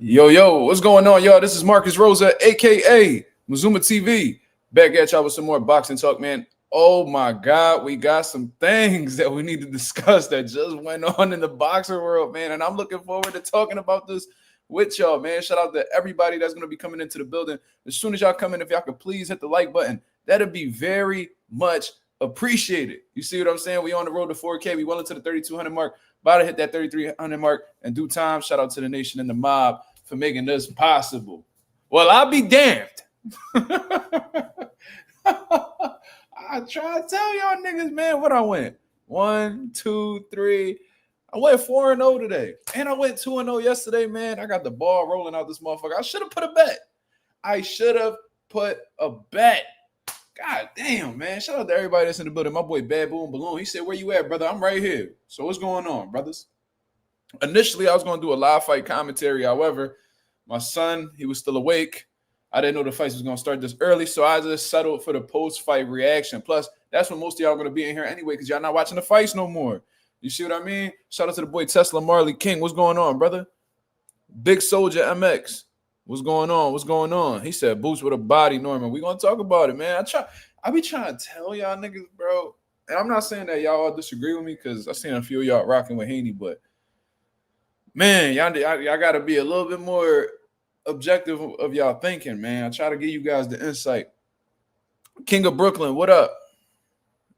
Yo, what's going on, y'all? This is Marcus Rosa, a.k.a. Mazuma TV. Back at y'all with some more boxing talk, man. Oh, my God. We got some things that we need to discuss that just went on in the boxing world, man. And I'm looking forward to talking about this with y'all, man. Shout out to everybody that's going to be coming into the building. As soon as y'all come in, if y'all could please hit the like button, that'd be very much appreciated. You see what I'm saying? We on the road to 4K. We well into the 3,200 mark. About to hit that 3,300 mark in due time. Shout out to the nation and the mob for making this possible. Well, I'll be damned. I try to tell y'all niggas, man, what I went. 1, 2, 3. I went 4-0 today. And I went 2-0 yesterday, man. I got the ball rolling out this motherfucker. I should have put a bet. God damn, man. Shout out to everybody that's in the building. My boy Bad Boom Balloon. He said, where you at, brother? I'm right here. So what's going on, brothers? Initially, I was going to do a live fight commentary. However, my son, he was still awake. I didn't know the fight was going to start this early, so I just settled for the post-fight reaction. Plus, that's when most of y'all are going to be in here anyway because y'all not watching the fights no more. You see what I mean? Shout out to the boy Tesla Marley King. What's going on, brother? Big Soldier MX. What's going on? He said, boots with a body, Norman. We're going to talk about it, man. I be trying to tell y'all niggas, bro. And I'm not saying that y'all all disagree with me because I seen a few of y'all rocking with Haney, but man, y'all got to be a little bit more objective of y'all thinking, man. I try to give you guys the insight. King of Brooklyn, what up?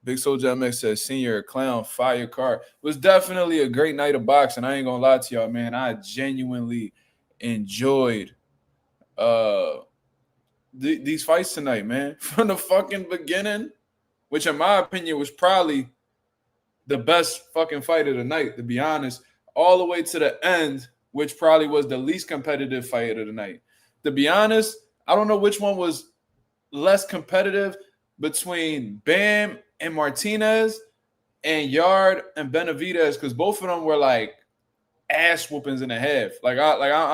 Big Soldier MX says, senior clown, fire card. It was definitely a great night of boxing. I ain't going to lie to y'all, man. I genuinely enjoyed these fights tonight, man. From the fucking beginning, which in my opinion was probably the best fucking fight of the night, to be honest, all the way to the end, which probably was the least competitive fight of the night. To be honest, I don't know which one was less competitive between Bam and Martinez and Yarde and Benavidez, because both of them were like ass whoopings and a half. I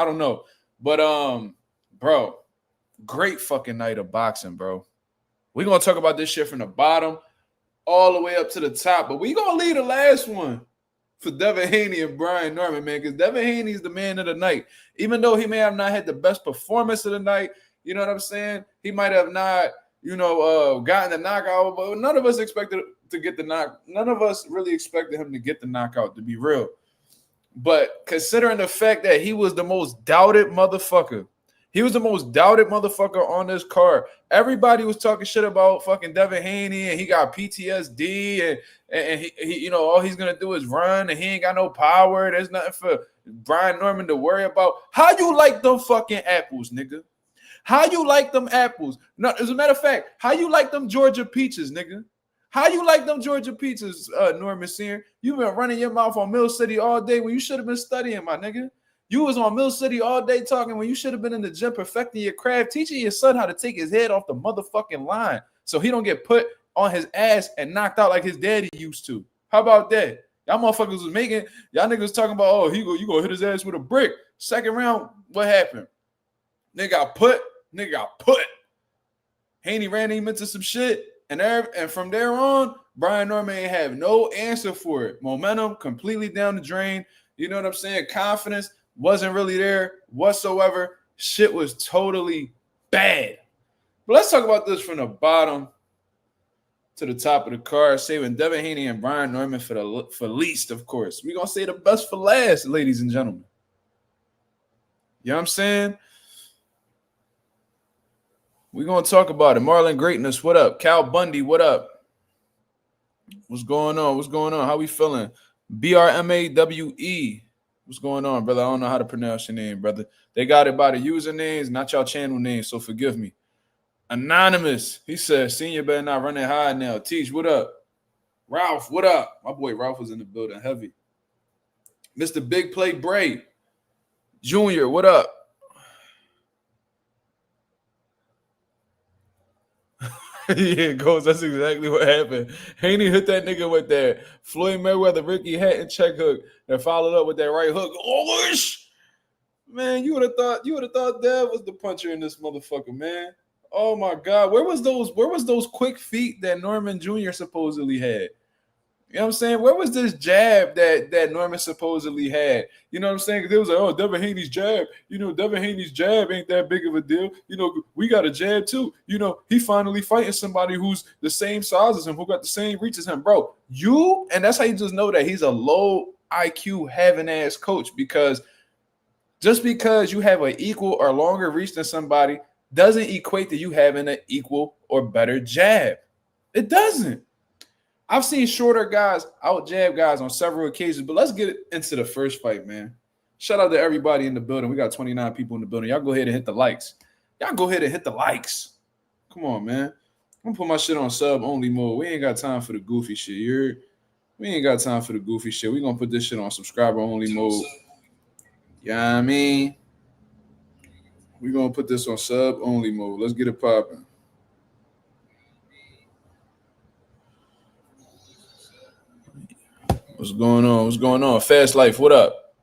don't know. But bro, great fucking night of boxing, bro. We're gonna talk about this shit from the bottom all the way up to the top, but we gonna leave the last one for Devin Haney and Brian Norman, man, because Devin Haney is the man of the night. Even though he may have not had the best performance of the night, you know what I'm saying? He might have not, gotten the knockout, but none of us expected to get the knock. None of us really expected him to get the knockout, to be real. But considering the fact that he was the most doubted motherfucker, on this card. Everybody was talking shit about fucking Devin Haney, and he got PTSD, and he all he's gonna do is run, and he ain't got no power. There's nothing for Brian Norman to worry about. How you like them fucking apples, nigga? How you like them apples? No, as a matter of fact, how you like them Georgia peaches, nigga? How you like them Georgia peaches, Norman Senior? You've been running your mouth on Mill City all day when you should have been studying, my nigga. You was on Mill City all day talking when you should have been in the gym perfecting your craft, teaching your son how to take his head off the motherfucking line so he don't get put on his ass and knocked out like his daddy used to. How about that? Y'all motherfuckers was making, y'all niggas talking about, you gonna hit his ass with a brick. Second round, what happened? Nigga got put. Haney ran him into some shit, and from there on, Brian Norman ain't have no answer for it. Momentum completely down the drain. You know what I'm saying? Confidence wasn't really there whatsoever. Shit was totally bad. But let's talk about this from the bottom to the top of the card, saving Devin Haney and Brian Norman for least, of course. We're going to say the best for last, ladies and gentlemen. You know what I'm saying? We're going to talk about it. Marlon Greatness, what up? Cal Bundy, what up? What's going on? How we feeling? BRMAWE. What's going on, brother? I don't know how to pronounce your name, brother. They got it by the usernames, not y'all channel names, so forgive me. Anonymous, he says, senior better not run that high now. Teach, what up? Ralph, what up? My boy Ralph was in the building heavy. Mr. Big Play Bray. Junior, what up? Yeah, Ghost, that's exactly what happened. Haney hit that nigga with that Floyd Mayweather, Ricky Hatton check hook and followed up with that right hook. Oh, man, you would have thought Dev was the puncher in this motherfucker, man. Oh my God. Where was those quick feet that Norman Jr. supposedly had? You know what I'm saying? Where was this jab that Norman supposedly had? You know what I'm saying? Because it was like, oh, Devin Haney's jab. You know, Devin Haney's jab ain't that big of a deal. You know, we got a jab too. You know, he finally fighting somebody who's the same size as him, who got the same reach as him. Bro, and that's how you just know that he's a low IQ having ass coach, because just because you have an equal or longer reach than somebody doesn't equate to you having an equal or better jab. It doesn't. I've seen shorter guys out jab guys on several occasions, but let's get into the first fight, man. Shout out to everybody in the building. We got 29 people in the building. Y'all go ahead and hit the likes. Y'all go ahead and hit the likes. Come on, man. I'm going to put my shit on sub-only mode. We ain't got time for the goofy shit. We ain't got time for the goofy shit. We going to put this shit on subscriber-only mode. You know what I mean? We going to put this on sub-only mode. Let's get it popping. What's going on? What's going on? Fast Life, what up?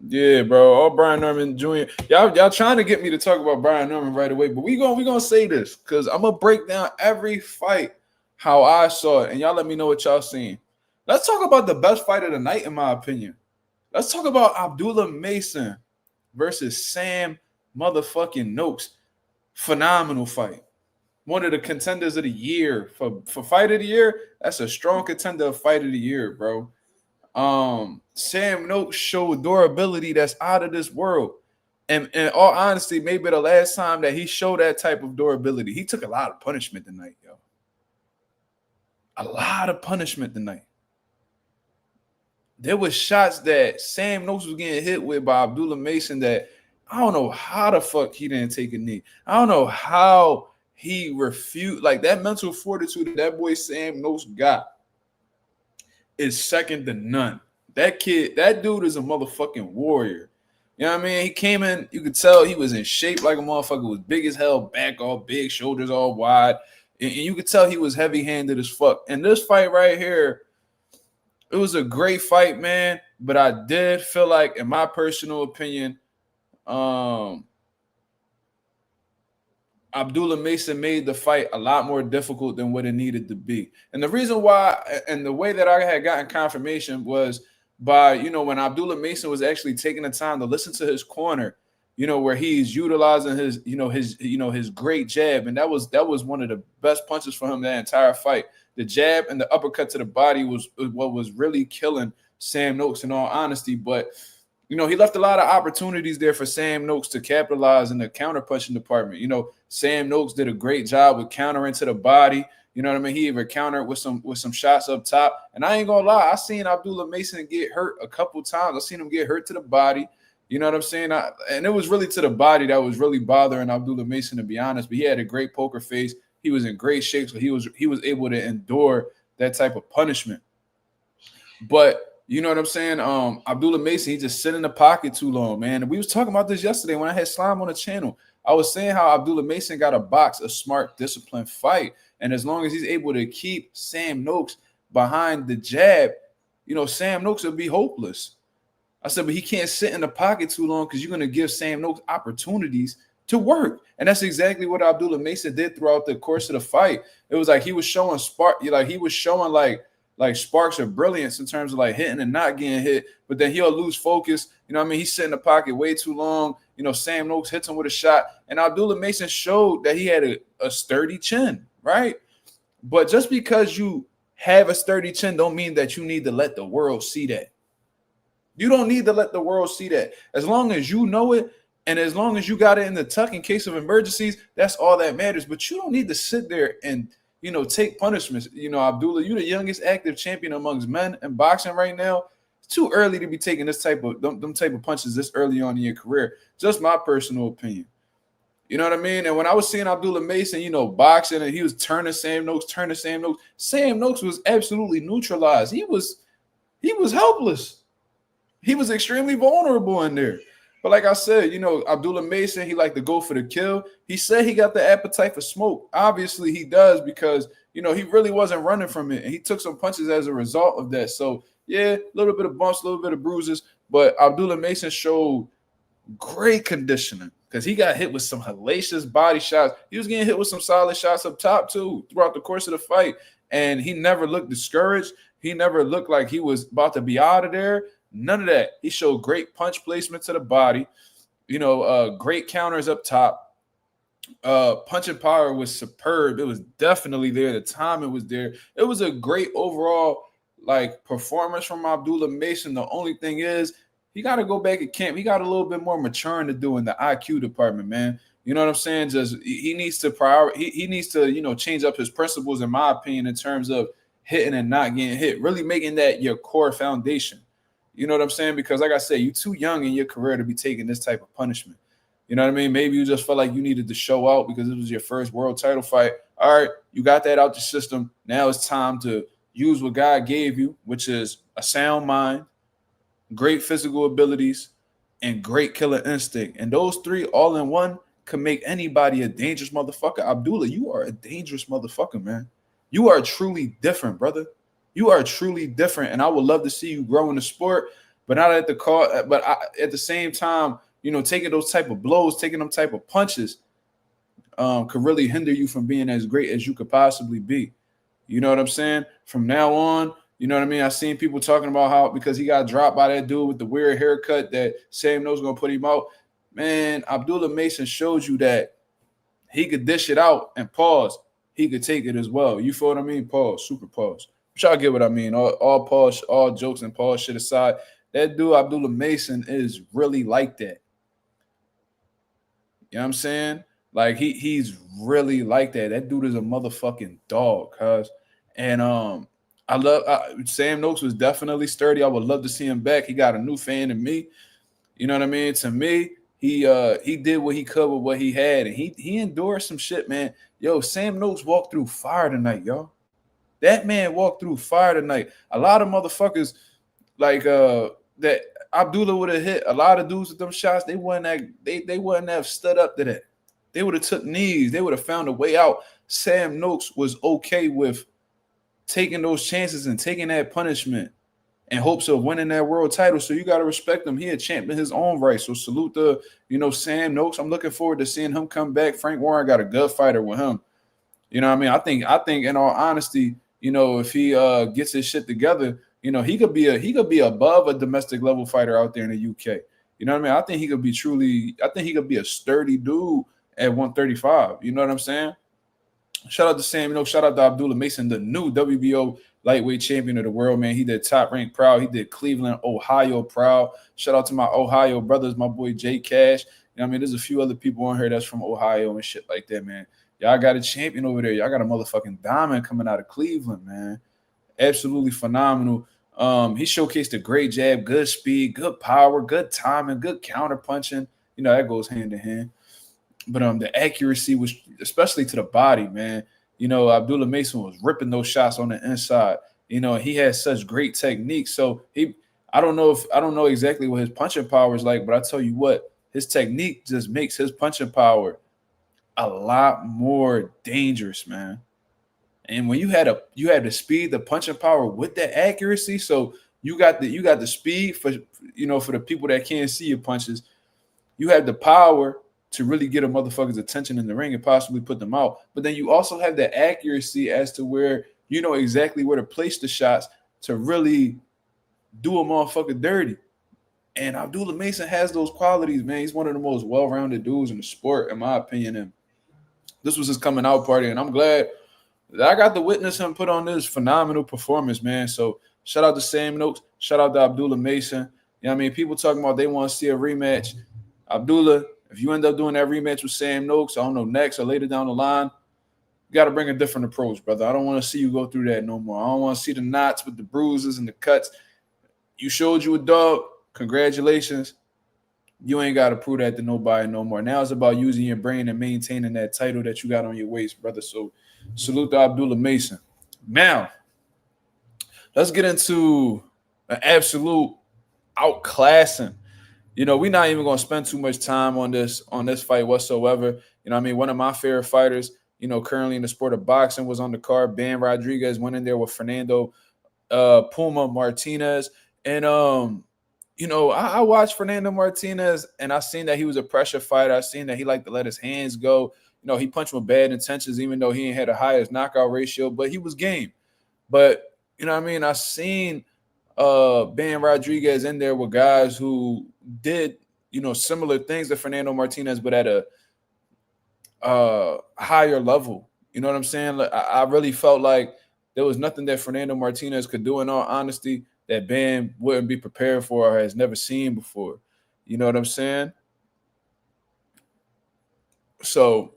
Yeah, bro. All Brian Norman Jr. Y'all trying to get me to talk about Brian Norman right away, but we gonna say this because I'm gonna break down every fight how I saw it, and y'all let me know what y'all seen. Let's talk about the best fight of the night, in my opinion. Let's talk about Abdullah Mason versus Sam motherfucking Noakes. Phenomenal fight. One of the contenders of the year for fight of the year. That's a strong contender of fight of the year, bro. Sam Noakes showed durability that's out of this world. And in all honesty, maybe the last time that he showed that type of durability, he took a lot of punishment tonight, yo. A lot of punishment tonight. There was shots that Sam Noakes was getting hit with by Abdullah Mason that I don't know how the fuck he didn't take a knee. I don't know how he refused. Like, that mental fortitude that boy Sam Noakes got is second to none. That dude is a motherfucking warrior. You know what I mean? He came in, you could tell he was in shape like a motherfucker, was big as hell, back all big, shoulders all wide. And you could tell he was heavy-handed as fuck. And this fight right here, it was a great fight, man. But I did feel like, in my personal opinion, Abdullah Mason made the fight a lot more difficult than what it needed to be. And the reason why, and the way that I had gotten confirmation was by, when Abdullah Mason was actually taking the time to listen to his corner, where he's utilizing his, his great jab. And that was one of the best punches for him that entire fight. The jab and the uppercut to the body was what was really killing Sam Noakes, in all honesty. But he left a lot of opportunities there for Sam Noakes to capitalize in the counter-punching department. Sam Noakes did a great job with countering to the body. You know what I mean? He even countered with some shots up top. And I ain't going to lie, I seen Abdullah Mason get hurt a couple times. I seen him get hurt to the body. You know what I'm saying? And it was really to the body that was really bothering Abdullah Mason, to be honest. But he had a great poker face. He was in great shape, so he was able to endure that type of punishment. But you know what I'm saying? Abdullah Mason, he just sit in the pocket too long, man. And we was talking about this yesterday when I had Slime on the channel. I was saying how Abdullah Mason got to box a smart, disciplined fight. And as long as he's able to keep Sam Noakes behind the jab, Sam Noakes will be hopeless. I said, but he can't sit in the pocket too long because you're going to give Sam Noakes opportunities to work. And that's exactly what Abdullah Mason did throughout the course of the fight. It was like he was showing like sparks of brilliance in terms of like hitting and not getting hit, but then he'll lose focus. He's sitting in the pocket way too long. Sam Noakes hits him with a shot, and Abdullah Mason showed that he had a sturdy chin, right? But just because you have a sturdy chin don't mean that you need to let the world see that. You don't need to let the world see that. As long as you know it, and as long as you got it in the tuck in case of emergencies, that's all that matters. But you don't need to sit there and take punishments. Abdullah, you're the youngest active champion amongst men in boxing right now. It's too early to be taking this type of them type of punches this early on in your career. Just my personal opinion. You know what I mean? And when I was seeing Abdullah Mason, boxing, and he was turning Sam Noakes. Sam Noakes was absolutely neutralized. He was helpless. He was extremely vulnerable in there. But like I said, Abdullah Mason, he liked to go for the kill. He said he got the appetite for smoke. Obviously, he does because, he really wasn't running from it. And he took some punches as a result of that. So, yeah, a little bit of bumps, a little bit of bruises. But Abdullah Mason showed great conditioning because he got hit with some hellacious body shots. He was getting hit with some solid shots up top, too, throughout the course of the fight. And he never looked discouraged. He never looked like he was about to be out of there. None of that. He showed great punch placement to the body. Great counters up top. Punching power was superb. It was definitely there. The timing was there. It was a great overall performance from Abdullah Mason. The only thing is he got to go back at camp. He got a little bit more maturing to do in the IQ department, man. You know what I'm saying? Just he needs to he needs to, change up his principles, in my opinion, in terms of hitting and not getting hit. Really making that your core foundation. You know what I'm saying? Because like I said, you're too young in your career to be taking this type of punishment. You know what I mean? Maybe you just felt like you needed to show out because it was your first world title fight. All right, you got that out the system. Now it's time to use what God gave you, which is a sound mind, great physical abilities, and great killer instinct. And those three all in one can make anybody a dangerous motherfucker. Abdullah, you are a dangerous motherfucker, man. You are truly different, brother. You are truly different, and I would love to see you grow in the sport, but not at the cost. But at the same time, taking those type of blows, taking them type of punches, could really hinder you from being as great as you could possibly be. You know what I'm saying? From now on, you know what I mean? I've seen people talking about how because he got dropped by that dude with the weird haircut that Sam Noakes going to put him out. Man, Abdullah Mason showed you that he could dish it out and pause. He could take it as well. You feel what I mean? Pause, super pause. Y'all get what I mean. All pause, all jokes and pause shit aside. That dude, Abdullah Mason, is really like that. You know what I'm saying? Like he's really like that. That dude is a motherfucking dog, cuz. And I love Sam Noakes was definitely sturdy. I would love to see him back. He got a new fan in me. You know what I mean? To me, he did what he could with what he had, and he endured some shit, man. Yo, Sam Noakes walked through fire tonight, y'all. That man walked through fire tonight. A lot of motherfuckers that Abdullah would have hit. A lot of dudes with them shots, they wouldn't have stood up to that. They would have took knees. They would have found a way out. Sam Noakes was okay with taking those chances and taking that punishment in hopes of winning that world title. So you got to respect him. He a champ in his own right. So salute to, Sam Noakes. I'm looking forward to seeing him come back. Frank Warren got a good fighter with him. You know what I mean? I think in all honesty, if he gets his shit together, he could be above a domestic level fighter out there in the UK. You know what I mean? I think he could be a sturdy dude at 135. You know what I'm saying? Shout out to Sam, shout out to Abdullah Mason, the new WBO lightweight champion of the world, man. He did Top Rank proud. He did Cleveland, Ohio proud. Shout out to my Ohio brothers, my boy Jay Cash. You know what I mean? There's a few other people on here that's from Ohio and shit like that, man. Y'all got a champion over there. Y'all got a motherfucking diamond coming out of Cleveland, man. Absolutely phenomenal. He showcased a great jab, good speed, good power, good timing, good counter punching. That goes hand in hand. But the accuracy was, especially to the body, man. Abdullah Mason was ripping those shots on the inside. He had such great technique. So I don't know exactly what his punching power is like, but I tell you what, his technique just makes his punching power a lot more dangerous, man. And when you had the speed, the punching power with that accuracy, so you got the speed for the people that can't see your punches, you have the power to really get a motherfucker's attention in the ring and possibly put them out. But then you also have the accuracy as to where you know exactly where to place the shots to really do a motherfucker dirty. And Abdullah Mason has those qualities, man. He's one of the most well-rounded dudes in the sport, in my opinion. And this was his coming out party, and I'm glad that I got to witness him put on this phenomenal performance, man. So shout out to Sam Noakes. Shout out to Abdullah Mason. You know what I mean? People talking about they want to see a rematch. Abdullah, if you end up doing that rematch with Sam Noakes, I don't know, next or later down the line, you got to bring a different approach, brother. I don't want to see you go through that no more. I don't want to see the knots with the bruises and the cuts. You showed you a dog. Congratulations. You ain't got to prove that to nobody no more. Now it's about using your brain and maintaining that title that you got on your waist, brother. So salute to Abdullah Mason. Now, let's get into an absolute outclassing. We're not even going to spend too much time on this fight whatsoever. One of my favorite fighters, currently in the sport of boxing was on the card. Ben Rodriguez went in there with Fernando Puma Martinez. And, I watched Fernando Martinez, and I seen that he was a pressure fighter. I seen that he liked to let his hands go. He punched with bad intentions, even though he ain't had the highest knockout ratio, but he was game. But you know what I mean? I seen Ben Rodriguez in there with guys who did, you know, similar things to Fernando Martinez, but at a higher level. You know what I'm saying? Like, I really felt like there was nothing that Fernando Martinez could do, in all honesty, that Ben wouldn't be prepared for or has never seen before. You know what I'm saying? So,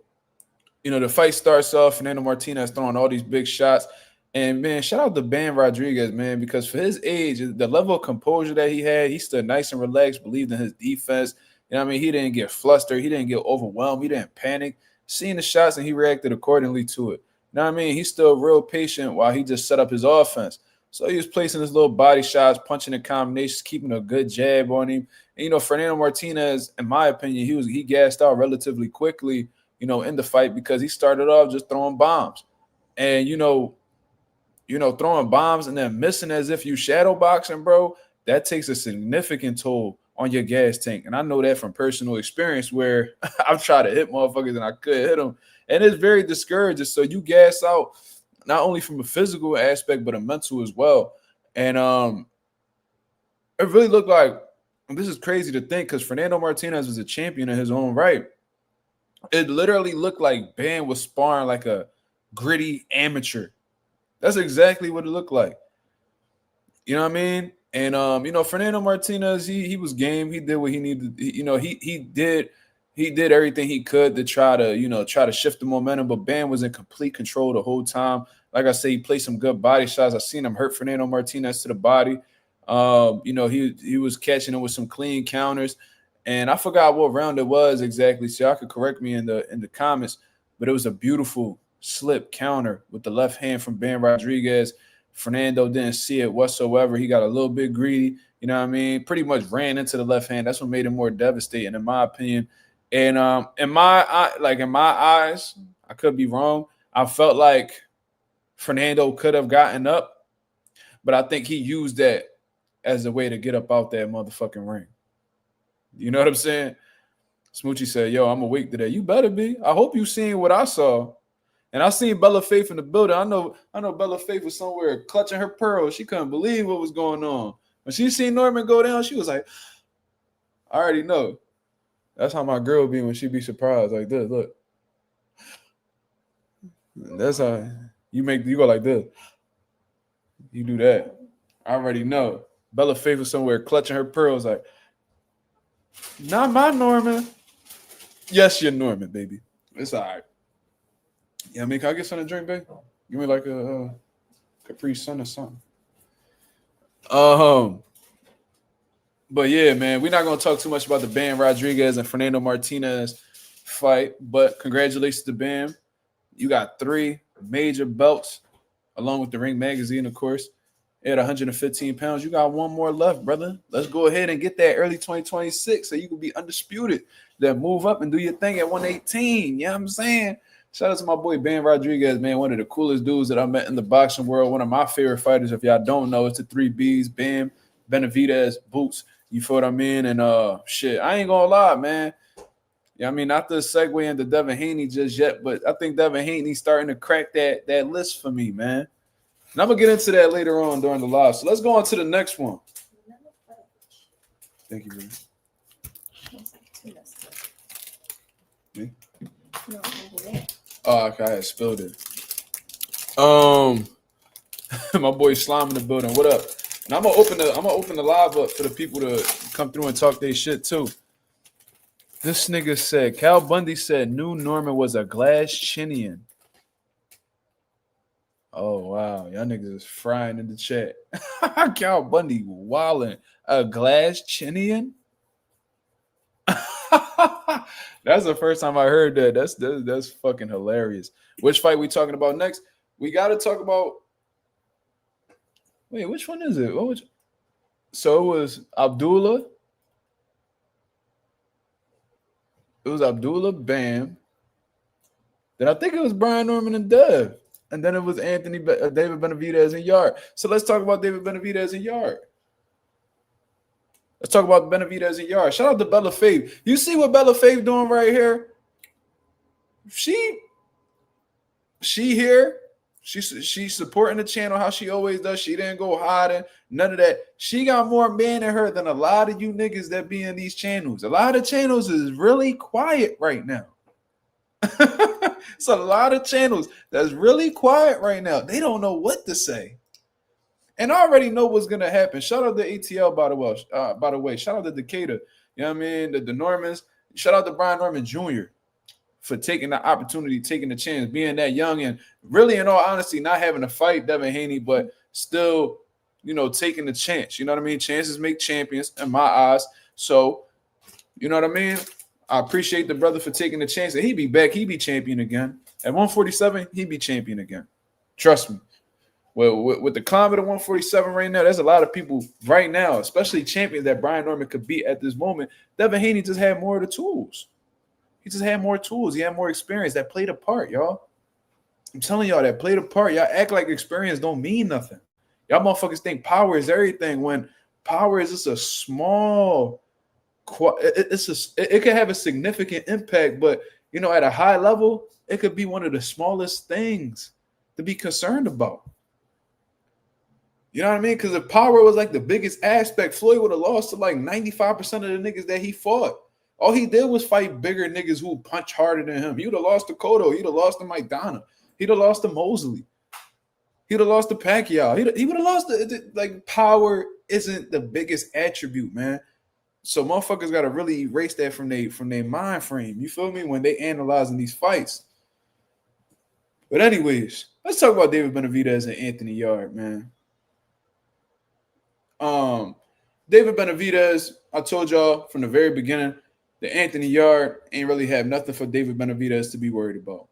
you know, the fight starts off, Fernando Martinez throwing all these big shots. And, man, shout out to Ben Rodriguez, man, because for his age, the level of composure that he had, he stood nice and relaxed, believed in his defense. You know what I mean? He didn't get flustered. He didn't get overwhelmed. He didn't panic. Seeing the shots, and he reacted accordingly to it. You know what I mean? He's still real patient while he just set up his offense. So he was placing his little body shots, punching in combinations, keeping a good jab on him. And, you know, Fernando Martinez, in my opinion, he gassed out relatively quickly, you know, in the fight because he started off just throwing bombs. And, you know, throwing bombs and then missing as if you shadow boxing, bro, that takes a significant toll on your gas tank. And I know that from personal experience where I've tried to hit motherfuckers and I couldn't hit them. And it's very discouraging. So you gas out not only from a physical aspect, but a mental as well. And it really looked like, and this is crazy to think because Fernando Martinez was a champion in his own right. It literally looked like Ben was sparring like a gritty amateur. That's exactly what it looked like. You know what I mean? And you know, Fernando Martinez, he was game. He did what he needed. He did everything he could to try to shift the momentum. But Ben was in complete control the whole time. Like I say, he played some good body shots. I seen him hurt Fernando Martinez to the body. You know, he was catching him with some clean counters. And I forgot what round it was exactly, so y'all could correct me in the comments. But it was a beautiful slip counter with the left hand from Ben Rodriguez. Fernando didn't see it whatsoever. He got a little bit greedy, you know what I mean? Pretty much ran into the left hand. That's what made it more devastating, in my opinion. And in my eyes, I could be wrong. I felt like Fernando could have gotten up, but I think he used that as a way to get up out that motherfucking ring. You know what I'm saying? Smoochie said, yo, I'm awake today. You better be. I hope you seen what I saw. And I seen Bella Faith in the building. I know Bella Faith was somewhere clutching her pearls. She couldn't believe what was going on. When she seen Norman go down, she was like, I already know. That's how my girl be when she be surprised like this. Look. That's how you go like this. You do that. I already know. Bella Faith was somewhere clutching her pearls like, not my Norman. Yes, you're Norman, baby. It's all right. Yeah, I mean, can I get something to drink, babe? Give me like a Capri Sun or something. But yeah, man, we're not gonna talk too much about the Ben Rodriguez and Fernando Martinez fight, but congratulations to Ben. You got 3 major belts, along with the Ring Magazine, of course. At 115 pounds, you got 1 more left, brother. Let's go ahead and get that early 2026 so you can be undisputed. Then move up and do your thing at 118. You know what I'm saying? Shout out to my boy Ben Rodriguez, man. One of the coolest dudes that I met in the boxing world. One of my favorite fighters. If y'all don't know, it's the 3 Bs, Bam, Benavidez, Boots. You feel what I mean? And shit, I ain't gonna lie, man. Yeah, I mean, not to segue into Devin Haney just yet, but I think Devin Haney's starting to crack that list for me, man. And I'm gonna get into that later on during the live. So let's go on to the next one. Thank you, man. Me? Oh, okay, I had spilled it. My boy Slime in the building. What up? And I'm gonna open the live up for the people to come through and talk their shit too. This nigga said Cal Bundy said New Norman was a glass chinian. Oh wow, y'all niggas is frying in the chat. Cal Bundy wilding. A glass chinian? That's the first time I heard that. That's fucking hilarious. Which fight we talking about next? We got to talk about. Wait, which one is it? So it was Abdullah. It was Abdullah, Bam. Then I think it was Brian Norman and Dev. And then it was David Benavidez and Yarde. So let's talk about David Benavidez and Yarde. Let's talk about Benavidez and Yarde. Shout out to Bella Faith. You see what Bella Faith doing right here? She here She's supporting the channel how she always does. She didn't go hiding, none of that. She got more man in her than a lot of you niggas that be in these channels. A lot of channels is really quiet right now. It's a lot of channels that's really quiet right now. They don't know what to say. And I already know what's gonna happen. Shout out to ATL, by the way. Shout out to Decatur. You know what I mean? The Normans. Shout out to Brian Norman Jr. for taking the opportunity, taking the chance, being that young, and really, in all honesty, not having to fight Devin Haney, but still, taking the chance. You know what I mean? Chances make champions in my eyes. So, you know what I mean? I appreciate the brother for taking the chance. And he'd be back. He'd be champion again. At 147, he'd be champion again. Trust me. Well, with the climate of 147 right now, there's a lot of people right now, especially champions that Brian Norman could beat at this moment. Devin Haney just had more of the tools. He just had more tools. He had more experience. That played a part, y'all. I'm telling y'all, that played a part. Y'all act like experience don't mean nothing. Y'all motherfuckers think power is everything when power is just a small it could have a significant impact, but at a high level, it could be one of the smallest things to be concerned about. You know what I mean? Because if power was like the biggest aspect, Floyd would have lost to like 95% of the niggas that he fought. All he did was fight bigger niggas who punch harder than him. He would have lost to Cotto. He'd have lost to Mike Donna. He'd have lost to Mosley. He'd have lost to Pacquiao. He would have lost to, like, power isn't the biggest attribute, man. So motherfuckers got to really erase that from their mind frame. You feel me? When they analyzing these fights. But anyways, let's talk about David Benavidez and Anthony Yarde, man. David Benavidez, I told y'all from the very beginning that Anthony Yarde ain't really have nothing for David Benavidez to be worried about.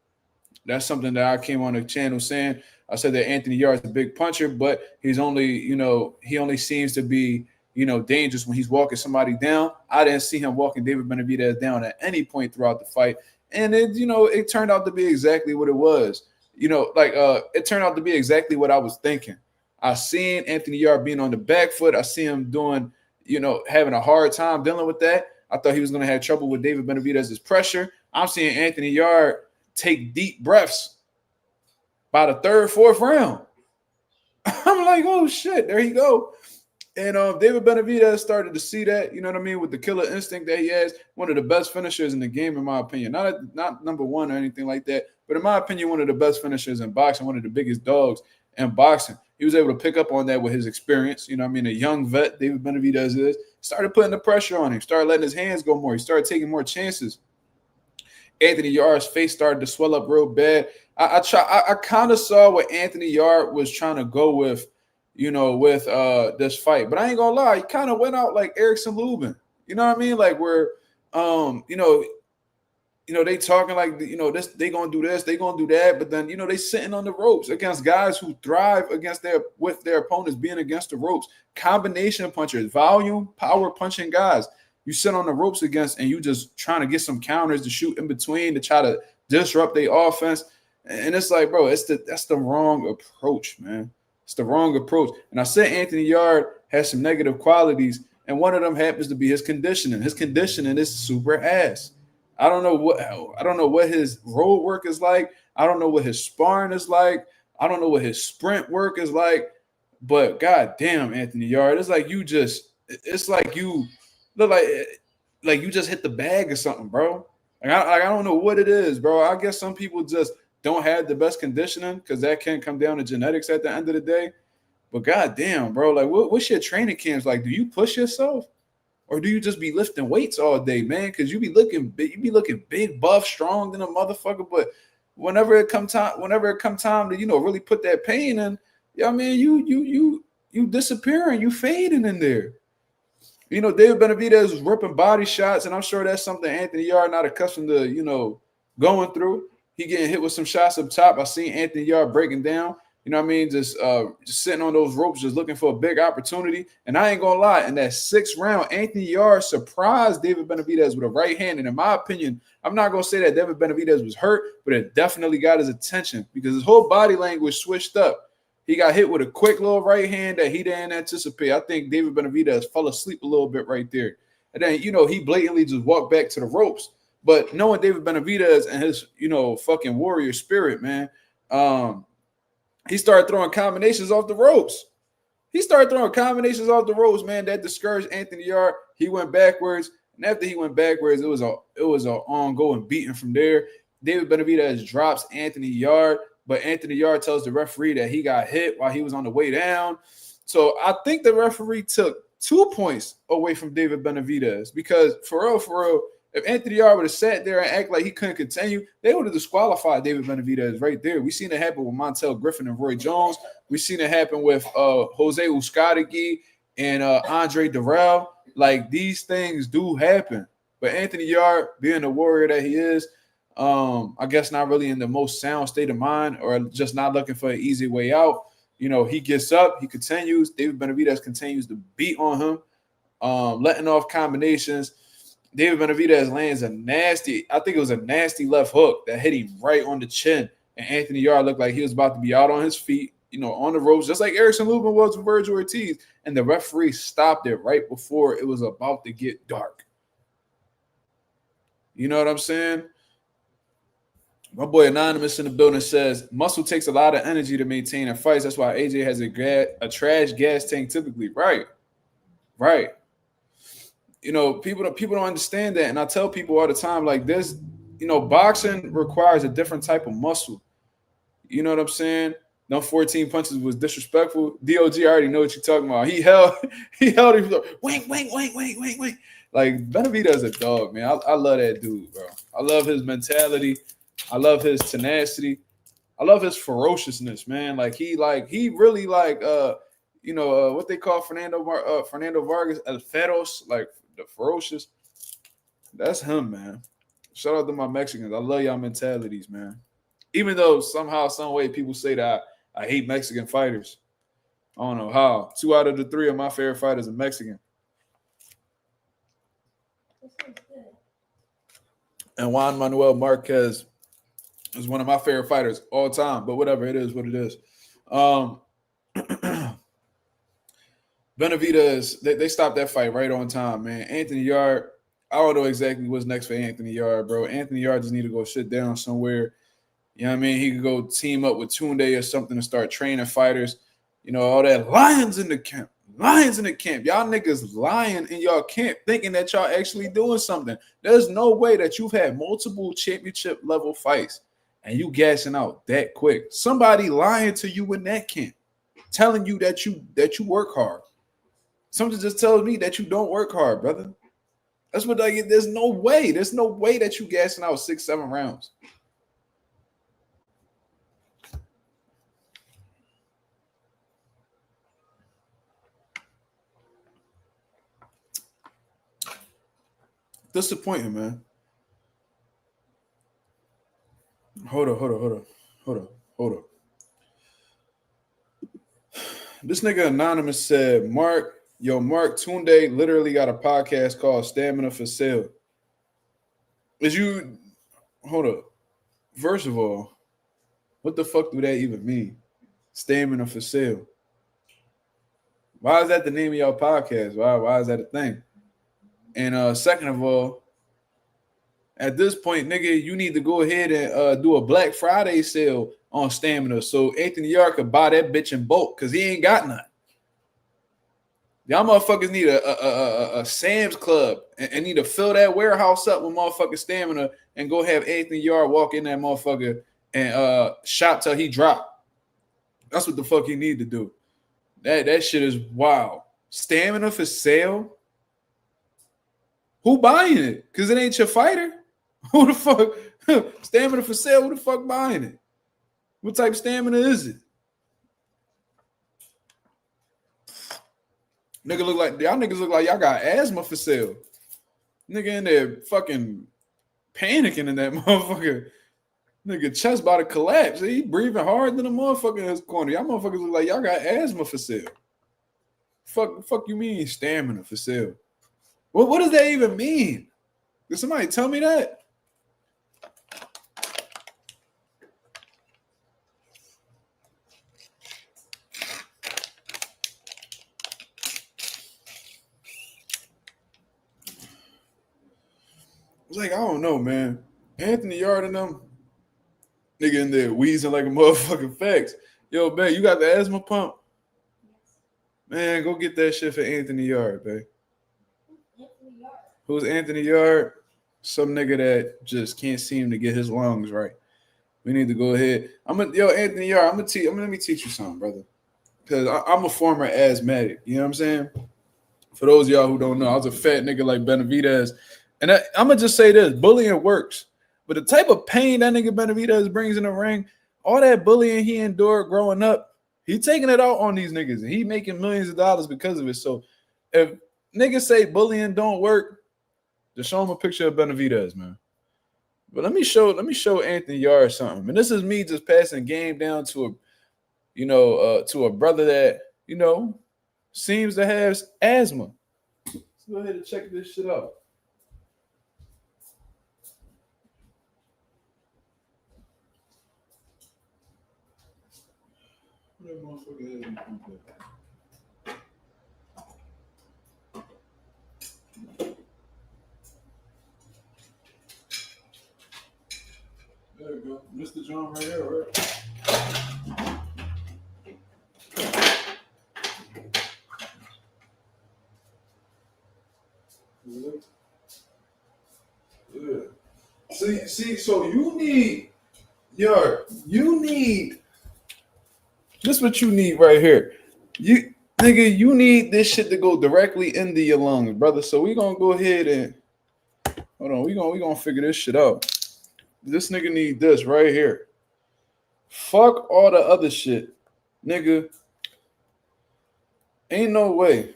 That's something that I came on the channel saying. I said that Anthony Yarde's a big puncher, but he's only, he only seems to be, dangerous when he's walking somebody down. I didn't see him walking David Benavidez down at any point throughout the fight. And it turned out to be exactly what it was. It turned out to be exactly what I was thinking. I seen Anthony Yarde being on the back foot. I see him doing, having a hard time dealing with that. I thought he was going to have trouble with David Benavidez's pressure. I'm seeing Anthony Yarde take deep breaths by the third, fourth round. I'm like, oh shit, there he go. And David Benavidez started to see that, you know what I mean, with the killer instinct that he has. One of the best finishers in the game, in my opinion. Not number one or anything like that, but in my opinion, one of the best finishers in boxing, one of the biggest dogs in boxing. He was able to pick up on that with his experience. You know what I mean? A young vet, David Benavidez is. Started putting the pressure on him. Started letting his hands go more. He started taking more chances. Anthony Yarde's face started to swell up real bad. I kind of saw what Anthony Yarde was trying to go with, with this fight. But I ain't gonna lie, he kind of went out like Erickson Lubin. You know what I mean? Like where, they talking like, this, they gonna do this, they gonna do that, but then, they sitting on the ropes against guys who thrive with their opponents being against the ropes. Combination punchers, volume, power punching guys. You sit on the ropes against, and you just trying to get some counters to shoot in between to try to disrupt their offense. And it's like, bro, that's the wrong approach, man. It's the wrong approach. And I said Anthony Yarde has some negative qualities, and one of them happens to be his conditioning. His conditioning is super ass. I don't know what his road work is like. I don't know what his sparring is like. I don't know what his sprint work is like. But goddamn, Anthony Yarde, it's like you look like you just hit the bag or something, bro. I don't know what it is, bro. I guess some people just don't have the best conditioning because that can come down to genetics at the end of the day. But goddamn, bro, like what's your training camps like? Do you push yourself? Or do you just be lifting weights all day, man? Because you be looking big, buff, strong than a motherfucker. But whenever it come time to really put that pain in, I mean, you disappearing, you fading in there. David Benavidez was ripping body shots, and I'm sure that's something Anthony Yarde not accustomed to, going through. He getting hit with some shots up top. I seen Anthony Yarde breaking down. You know what I mean? Just sitting on those ropes, just looking for a big opportunity. And I ain't gonna lie, in that 6th round, Anthony Yarde surprised David Benavidez with a right hand. And in my opinion, I'm not gonna say that David Benavidez was hurt, but it definitely got his attention because his whole body language switched up. He got hit with a quick little right hand that he didn't anticipate. I think David Benavidez fell asleep a little bit right there. And then, he blatantly just walked back to the ropes. But knowing David Benavidez and his, fucking warrior spirit, man, he started throwing combinations off the ropes. Man. That discouraged Anthony Yarde. He went backwards. And after he went backwards, it was a ongoing beating from there. David Benavidez drops Anthony Yarde, but Anthony Yarde tells the referee that he got hit while he was on the way down. So I think the referee took 2 points away from David Benavidez because for real, if Anthony Yarde would have sat there and act like he couldn't continue, they would have disqualified David Benavidez right there. We seen it happen with Montel Griffin and Roy Jones. We seen it happen with Jose Uzcategui and Andre Durrell. Like, these things do happen. But Anthony Yarde, being the warrior that he is, I guess not really in the most sound state of mind or just not looking for an easy way out. You know, he gets up, he continues. David Benavidez continues to beat on him, letting off combinations. David Benavidez lands a nasty left hook that hit him right on the chin. And Anthony Yarde looked like he was about to be out on his feet, you know, on the ropes, just like Erickson Lubin was with Virgil Ortiz. And the referee stopped it right before it was about to get dark. You know what I'm saying? My boy Anonymous in the building says, muscle takes a lot of energy to maintain in fights. That's why AJ has a trash gas tank typically. Right. You know, people don't understand that. And I tell people all the time, like, this, you know, boxing requires a different type of muscle. You know what I'm saying? No 14 punches was disrespectful. DOG, I already know what you're talking about. He held him like, wink. Like, Benavidez a dog, man. I love that dude, bro. I love his mentality. I love his tenacity. I love his ferociousness, man. Like, he really what they call Fernando Vargas, El Feroz, like the ferocious. That's him, man. Shout out to my Mexicans. I love y'all mentalities, man. Even though somehow, some way, people say that I hate Mexican fighters. I don't know how. 2 out of the 3 of my favorite fighters are Mexican. And Juan Manuel Marquez is one of my favorite fighters all time. But whatever, it is what it is. Benavidez, they stopped that fight right on time, man. Anthony Yarde, I don't know exactly what's next for Anthony Yarde, bro. Anthony Yarde just need to go sit down somewhere. You know what I mean? He could go team up with Tunde or something to start training fighters. You know, all that lions in the camp. Y'all niggas lying in y'all camp thinking that y'all actually doing something. There's no way that you've had multiple championship level fights and you gassing out that quick. Somebody lying to you in that camp, telling you that you work hard. Something just tells me that you don't work hard, brother. That's what I get. There's no way that you gassing out 6-7 rounds. Disappointing, man. Hold up. This nigga Anonymous said, Mark Tunde literally got a podcast called Stamina for Sale. Hold up. First of all, what the fuck do that even mean? Stamina for Sale. Why is that the name of your podcast? Why is that a thing? And second of all, at this point, nigga, you need to go ahead and do a Black Friday sale on Stamina so Anthony Yarde could buy that bitch in bulk because he ain't got none. Y'all motherfuckers need a Sam's Club and need to fill that warehouse up with motherfucking Stamina and go have Anthony Yarde walk in that motherfucker and shop till he drop. That's what the fuck he need to do. That shit is wild. Stamina for sale? Who buying it? Because it ain't your fighter? Who the fuck? Stamina for sale? Who the fuck buying it? What type of stamina is it? Y'all niggas look like y'all got asthma for sale. Nigga in there fucking panicking in that motherfucker. Nigga chest about to collapse. He breathing hard than a motherfucker in his corner. Y'all motherfuckers look like y'all got asthma for sale. Fuck you mean stamina for sale? What does that even mean? Did somebody tell me that? It's like, I don't know, man. Anthony Yarde and them, nigga in there wheezing like a motherfucking fax. Yo, babe, you got the asthma pump? Man, go get that shit for Anthony Yarde, babe. Who's Anthony Yarde? Some nigga that just can't seem to get his lungs right. We need to go ahead. Anthony Yarde, let me teach you something, brother. Because I'm a former asthmatic. You know what I'm saying? For those of y'all who don't know, I was a fat nigga like Benavidez. And I'm going to just say this. Bullying works. But the type of pain that nigga Benavidez brings in the ring, all that bullying he endured growing up, he taking it out on these niggas. And he making millions of dollars because of it. So if niggas say bullying don't work, just show him a picture of Benavidez, man. But let me show Anthony Yarde something. And this is me just passing game down to a brother that, seems to have asthma. Let's go ahead and check this shit out. There we go. Mr. John right here, right? Yeah. See, so you need this is what you need right here. You need this shit to go directly into your lungs, brother. So we gonna go ahead and hold on, we gonna figure this shit out. This nigga need this right here. Fuck all the other shit, nigga. Ain't no way.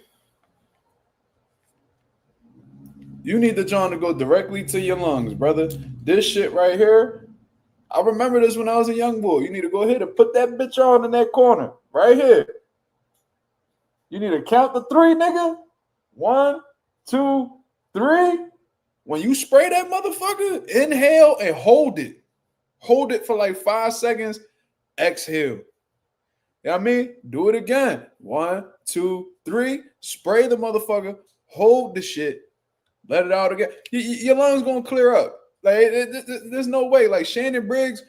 You need the John to go directly to your lungs, brother. This shit right here, I remember this when I was a young boy. You need to go ahead and put that bitch on in that corner, right here. You need to count the 3, nigga. 1, 2, 3. When you spray that motherfucker, inhale and hold it. Hold it for like 5 seconds. Exhale. You know what I mean? Do it again. 1, 2, 3. Spray the motherfucker. Hold the shit. Let it out again. Your lungs gonna clear up. Like there's no way. Like Shannon Briggs,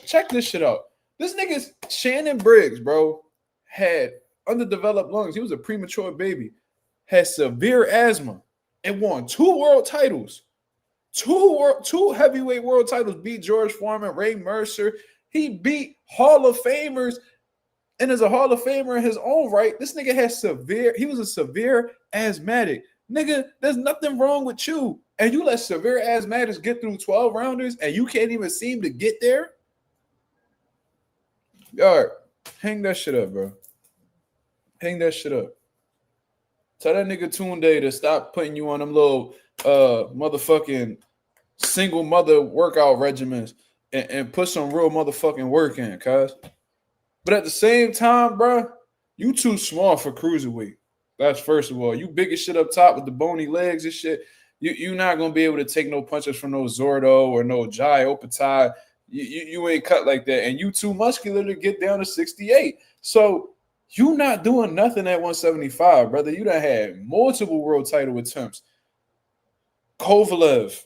check this shit out. This nigga's Shannon Briggs, bro, had underdeveloped lungs. He was a premature baby, had severe asthma, and won 2 world titles. 2 heavyweight world titles. Beat George Foreman, Ray Mercer. He beat Hall of Famers, and as a Hall of Famer in his own right, this nigga he was a severe asthmatic. Nigga, there's nothing wrong with you. And you let severe asthmatics get through 12 rounders and you can't even seem to get there? All right, hang that shit up, bro. Hang that shit up. Tell that nigga Tunde to stop putting you on them little motherfucking single mother workout regimens and put some real motherfucking work in, cuz. But at the same time, bro, you too small for cruiserweight. That's first of all. You big as shit up top with the bony legs and shit. You're not going to be able to take no punches from no Zordo or no Jai Opatai. You ain't cut like that. And you too muscular to get down to 68. So you not doing nothing at 175, brother. You done had multiple world title attempts. Kovalev,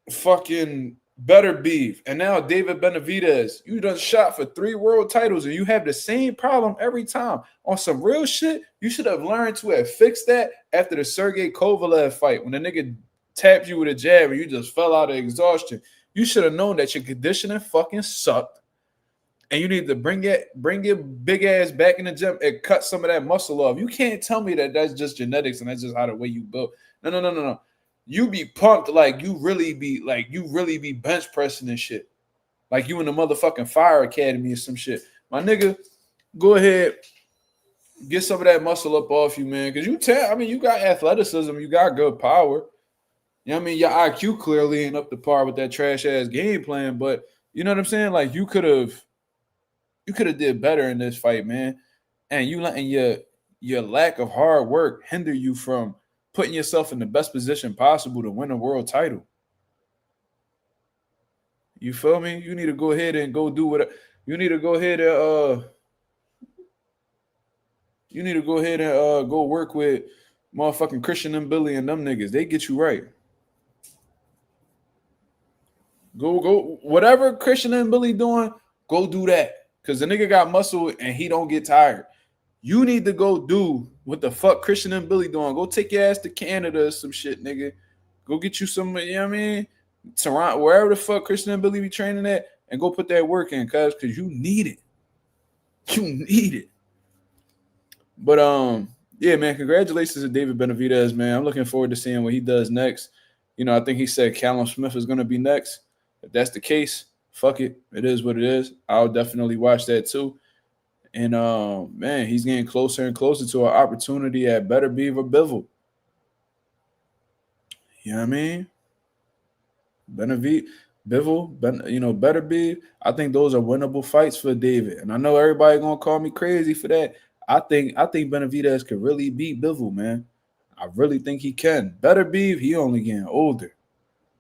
fucking Better Beef, and now David Benavidez. You done shot for 3 world titles and you have the same problem every time. On some real shit, you should have learned to have fixed that after the Sergey Kovalev fight when the nigga tapped you with a jab and you just fell out of exhaustion. You should have known that your conditioning fucking sucked and you need to bring your big ass back in the gym and cut some of that muscle off. You can't tell me that that's just genetics and that's just how the way you built. No. You be pumped like you really be bench pressing and shit. Like you in the motherfucking fire academy or some shit. My nigga, go ahead, get some of that muscle up off you, man. Because you got athleticism, you got good power. You know what I mean? Your IQ clearly ain't up to par with that trash ass game plan, but you know what I'm saying? Like you could have did better in this fight, man. And you letting your lack of hard work hinder you from putting yourself in the best position possible to win a world title. You feel me? You need to go ahead and go do what you need to go ahead and go work with motherfucking Christian and Billy and them niggas. They get you right. Go whatever Christian and Billy doing, go do that. Because the nigga got muscle and he don't get tired. You need to go do what the fuck Christian and Billy doing. Go take your ass to Canada or some shit, nigga. Go get you some, you know what I mean? Toronto, wherever the fuck Christian and Billy be training at, and go put that work in, cuz you need it. You need it. But yeah, man, congratulations to David Benavidez, man. I'm looking forward to seeing what he does next. You know, I think he said Callum Smith is gonna be next. If that's the case, fuck it. It is what it is. I'll definitely watch that too. And man, he's getting closer and closer to an opportunity at Better Beaver Bivol. You know what I mean? Bivol, you know, Better Be. I think those are winnable fights for David. And I know everybody gonna call me crazy for that. I think Benavidez could really beat Bivol, man. I really think he can. Better Be, he only getting older.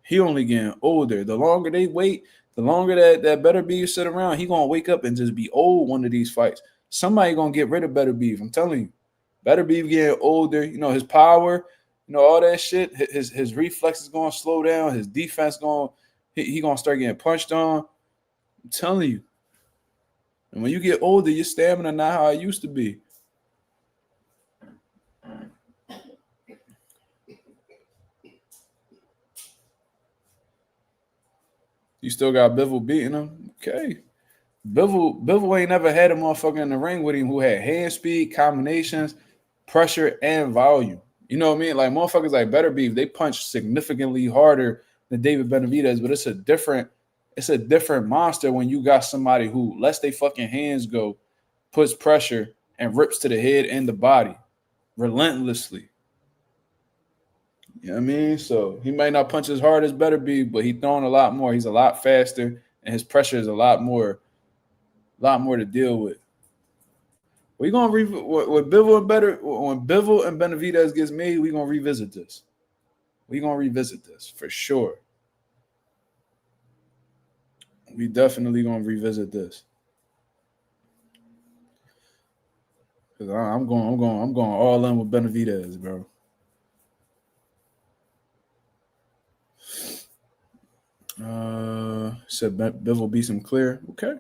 He only getting older. The longer they wait, the longer that Better Beef sit around, he gonna wake up and just be old one of these fights. Somebody gonna get rid of Better Beef. I'm telling you. Better Beef getting older. You know, his power, you know, all that shit. His reflexes gonna slow down. His defense he gonna start getting punched on. I'm telling you. And when you get older, your stamina not how it used to be. You still got Bivol beating him? Okay. Bivol ain't never had a motherfucker in the ring with him who had hand speed, combinations, pressure, and volume. You know what I mean? Like motherfuckers like Better Beef, they punch significantly harder than David Benavidez, but it's a different monster when you got somebody who lets they fucking hands go, puts pressure, and rips to the head and the body relentlessly. You know what I mean? So he might not punch as hard as Better Beef, but he's throwing a lot more. He's a lot faster, and his pressure is a lot more to deal with. We're gonna when Bivol and Benavidez gets made, we're gonna revisit this. We're gonna revisit this for sure. We definitely gonna revisit this. Cause I'm going all in with Benavidez, bro. Said Bivol beats him clear. Okay.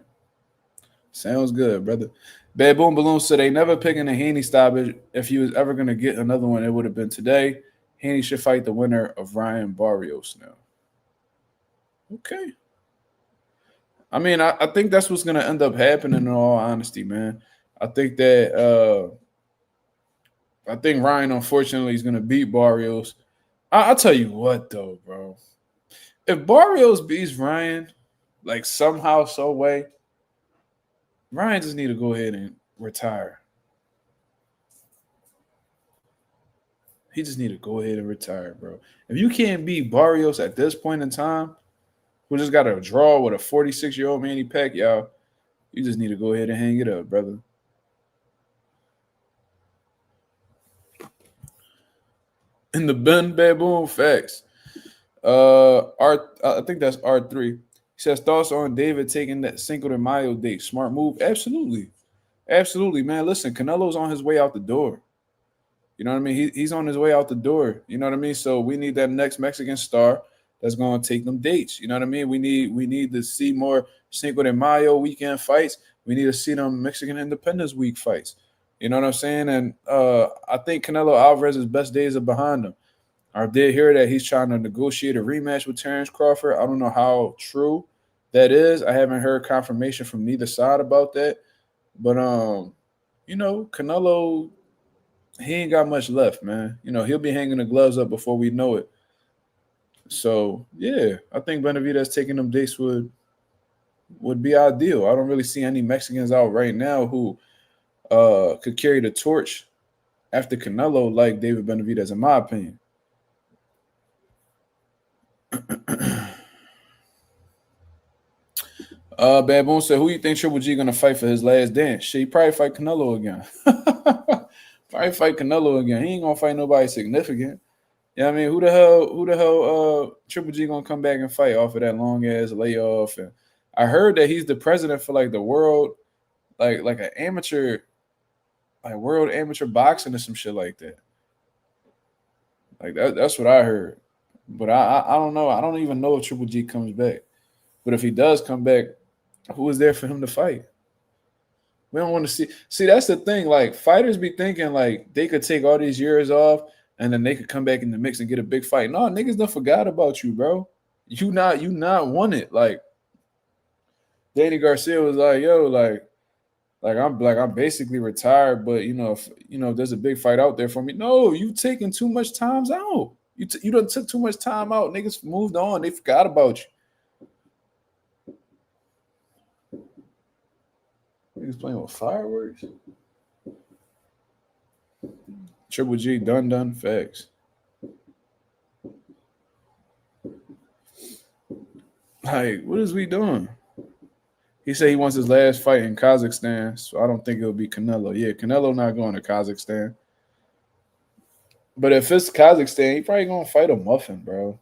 Sounds good, brother. Bad Boom Balloon said they never picking a Haney stoppage. If he was ever going to get another one, it would have been today. Haney should fight the winner of Ryan Barrios now. Okay. I mean, I think that's what's going to end up happening in all honesty, man. I think Ryan, unfortunately, is going to beat Barrios. I'll tell you what, though, bro. If Barrios beats Ryan, like somehow, so way, Ryan just need to go ahead and retire. He just need to go ahead and retire, bro. If you can't beat Barrios at this point in time, who just got a draw with a 46-year-old Manny Pacquiao, you just need to go ahead and hang it up, brother. In the Ben Bad Boom facts. I think that's R3. He says thoughts on David taking that Cinco de Mayo date. Smart move? Absolutely. Absolutely, man. Listen, Canelo's on his way out the door. You know what I mean? He's on his way out the door. You know what I mean? So we need that next Mexican star that's going to take them dates. You know what I mean? We need to see more Cinco de Mayo weekend fights. We need to see them Mexican Independence Week fights. You know what I'm saying? And I think Canelo Alvarez's best days are behind him. I did hear that he's trying to negotiate a rematch with Terrence Crawford. I don't know how true that is. I haven't heard confirmation from neither side about that. But you know, Canelo, he ain't got much left, man. You know, he'll be hanging the gloves up before we know it. So yeah, I think Benavidez taking them dates would be ideal. I don't really see any Mexicans out right now who could carry the torch after Canelo like David Benavidez, in my opinion. Bad Boom said, who you think Triple G gonna fight for his last dance? Shit, he probably fight Canelo again. He ain't gonna fight nobody significant. You know what I mean? Who the hell Triple G gonna come back and fight off of that long ass layoff? And I heard that he's the president for like the world, like an amateur, like world amateur boxing or some shit like that. Like that's what I heard. But I don't know. I don't even know if Triple G comes back. But if he does come back, who is there for him to fight? We don't want to see. See, that's the thing. Like fighters be thinking like they could take all these years off and then they could come back in the mix and get a big fight. No, niggas done forgot about you, bro. You not want it. Like Danny Garcia was like, yo, I'm basically retired, but if there's a big fight out there for me. No, you taking too much times out. You done took too much time out. Niggas moved on. They forgot about you. Niggas playing with fireworks. Triple G done facts. Like, what is we doing? He said he wants his last fight in Kazakhstan, so I don't think it'll be Canelo. Yeah, Canelo not going to Kazakhstan. But if it's Kazakhstan, he probably gonna fight a muffin, bro.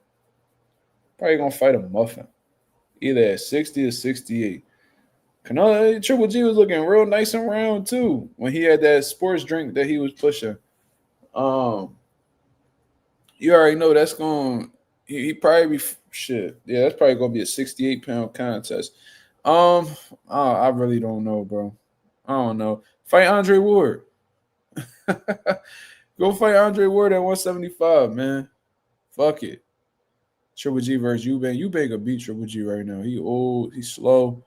Probably gonna fight a muffin. Either at 60 or 68. Canelo, Triple G was looking real nice and round too when he had that sports drink that he was pushing. You already know that's going. He probably be shit. Yeah, that's probably gonna be a 68-pound contest. I really don't know, bro. I don't know. Fight Andre Ward. Go fight Andre Ward at 175, man. Fuck it. Triple G versus Eubank. Eubank could beat Triple G right now. He old. He's slow.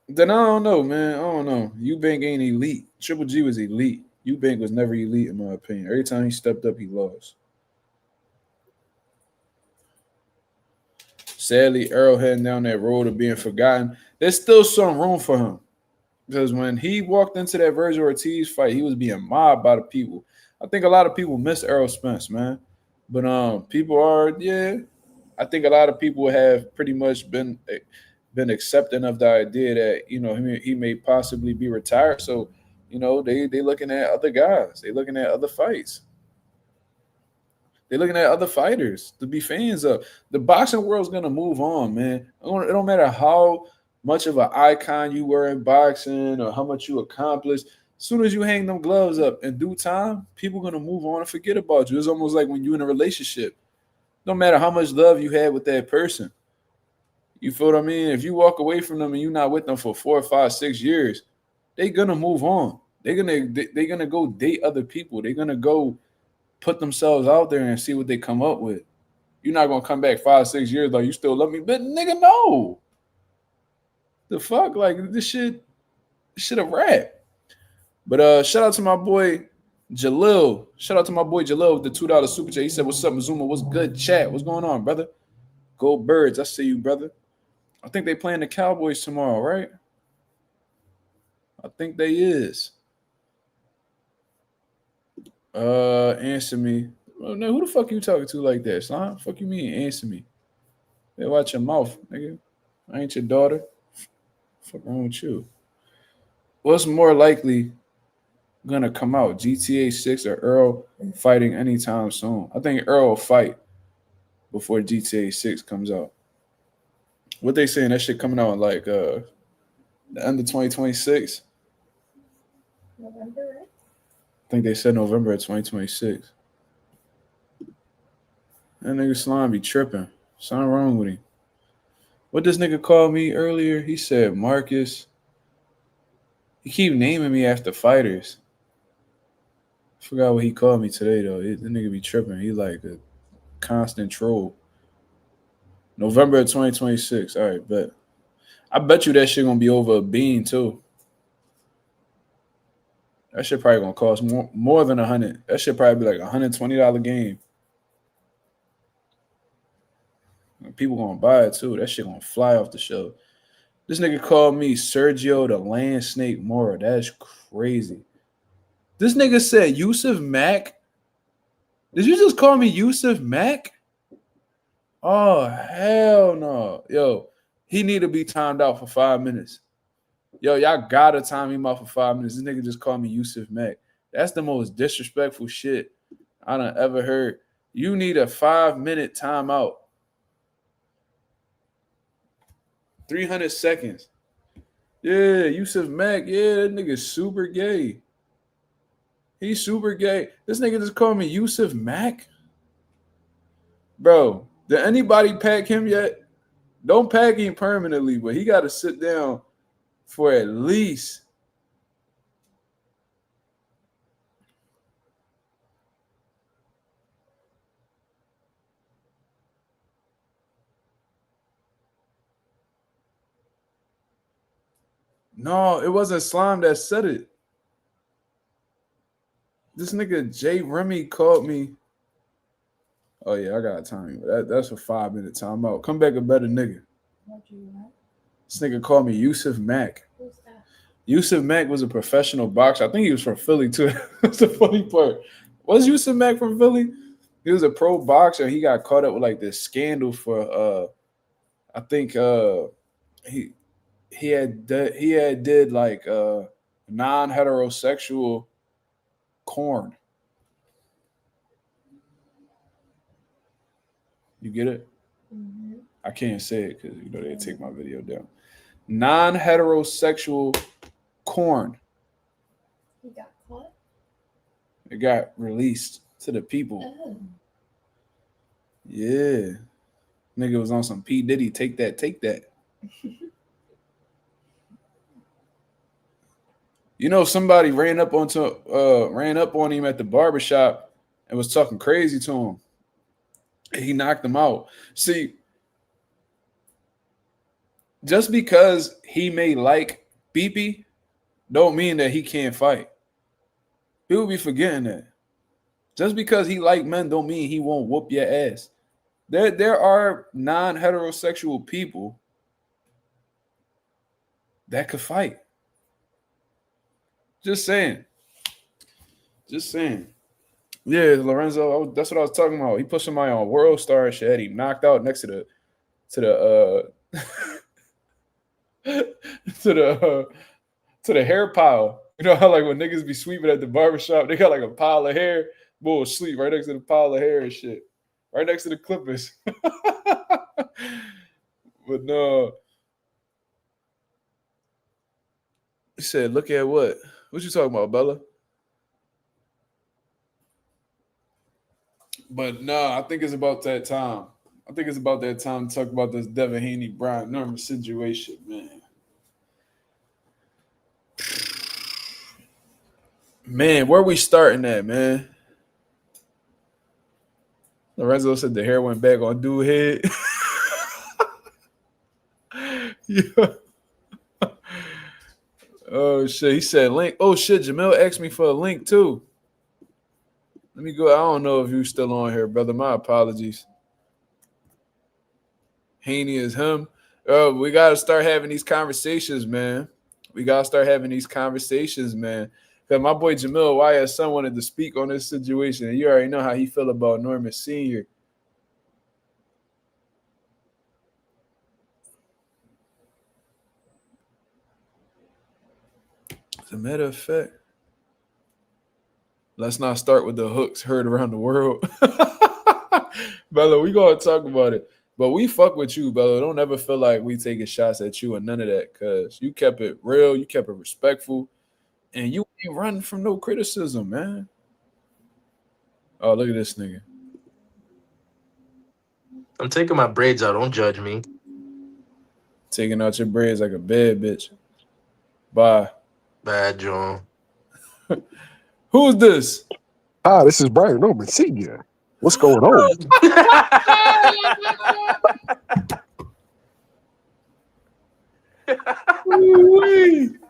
Then I don't know, man. I don't know. Eubank ain't elite. Triple G was elite. Eubank was never elite, in my opinion. Every time he stepped up, he lost. Sadly, Earl heading down that road of being forgotten. There's still some room for him. Because when he walked into that Virgil Ortiz fight, he was being mobbed by the people. I think a lot of people miss Errol Spence, man. But people are, yeah. I think a lot of people have pretty much been accepting of the idea that, he may possibly be retired. So, they looking at other guys. They looking at other fights. They're looking at other fighters to be fans of. The boxing world's going to move on, man. It don't matter how much of an icon you were in boxing or how much you accomplished. As soon as you hang them gloves up in due time, people are going to move on and forget about you. It's almost like when you're in a relationship. No matter how much love you had with that person. You feel what I mean? If you walk away from them and you're not with them for 4, 5, 6 years, they're going to move on. They're gonna go date other people. They're going to go put themselves out there and see what they come up with. You're not going to come back 5, 6 years like, you still love me? But nigga, no. The fuck? Like, this shit a wrap. But shout out to my boy Jalil. Shout out to my boy Jalil with the $2 super chat. He said, what's up, Mazuma? What's good, chat? What's going on, brother? Go Birds. I see you, brother. I think they playing the Cowboys tomorrow, right? I think they is. Answer me. Oh, no, who the fuck you talking to like that, son? Fuck you mean answer me? Hey, watch your mouth, nigga. I ain't your daughter. Fuck wrong with you? What's more likely gonna come out? GTA 6 or Earl fighting anytime soon? I think Earl will fight before GTA 6 comes out. What they saying? That shit coming out like the end of 2026? November, right? I think they said November of 2026. That nigga Slime be tripping. Something wrong with him. What this nigga called me earlier? He said Marcus. He keep naming me after fighters. I forgot what he called me today, though. The nigga be tripping. He like a constant troll. November of 2026. All right, bet. I bet you that shit gonna be over a bean, too. That shit probably gonna cost more than $100. That shit probably be like $120 game. People gonna buy it too. That shit gonna fly off the shelf. This nigga called me Sergio the Land Snake Mora. That's crazy. This nigga said Yusuf Mack. Did you just call me Yusuf Mack? Oh, hell no. Yo, he need to be timed out for 5 minutes. Yo, y'all gotta time him out for 5 minutes. This nigga just called me Yusuf Mack. That's the most disrespectful shit I done ever heard. You need a 5-minute timeout. 300 seconds. Yeah, Yusuf Mack. Yeah, that nigga's super gay. He's super gay. This nigga just called me Yusuf Mack? Bro, did anybody pack him yet? Don't pack him permanently, but he got to sit down for at least. No, it wasn't Slime that said it. This nigga Jay Remy called me. Oh yeah, I got time. That's a 5-minute timeout. Come back a better nigga. This nigga called me Yusuf Mack. Who's that? Yusuf Mack was a professional boxer. I think he was from Philly too. That's the funny part. Was Yusuf Mack from Philly? He was a pro boxer. He got caught up with like this scandal for I think he had did like non-heterosexual corn. You get it? Mm-hmm. I can't say it because they take my video down. Non-heterosexual corn. He got caught? It got released to the people. Oh. Yeah. Nigga was on some P. Diddy. Take that. You know, somebody ran up on him at the barbershop and was talking crazy to him. He knocked him out. See, just because he may like Beepy, don't mean that he can't fight. People be forgetting that. Just because he like men don't mean he won't whoop your ass. There are non-heterosexual people that could fight. Just saying. Yeah, Lorenzo, that's what I was talking about. He put somebody on World Star shit. He knocked out next to the to the hair pile. You know how like when niggas be sweeping at the barbershop, they got like a pile of hair. Bull sleep right next to the pile of hair and shit. Right next to the clippers. But no. He said, look at what? What you talking about, Bella? But no, I think it's about that time. To talk about this Devin Haney, Brian Norman situation, man. Man, where we starting at, man? Lorenzo said the hair went back on dude head. Yeah. Oh shit, he said link. Oh shit, Jamil asked me for a link too. Let me go. I don't know if you still on here, brother. My apologies. Haney is him. We gotta start having these conversations, man. Because my boy Jamil Wyatt son wanted to speak on this situation, and you already know how he feel about Norman Sr. As a matter of fact, let's not start with the hooks heard around the world. Bella, we gonna talk about it. But we fuck with you, Bella. Don't ever feel like we taking shots at you and none of that, because you kept it real, you kept it respectful, and you ain't running from no criticism, man. Oh, look at this nigga. I'm taking my braids out. Don't judge me. Taking out your braids like a bad bitch. Bye. Bad John. Who's this? This is Brian Norman Sr. What's going on?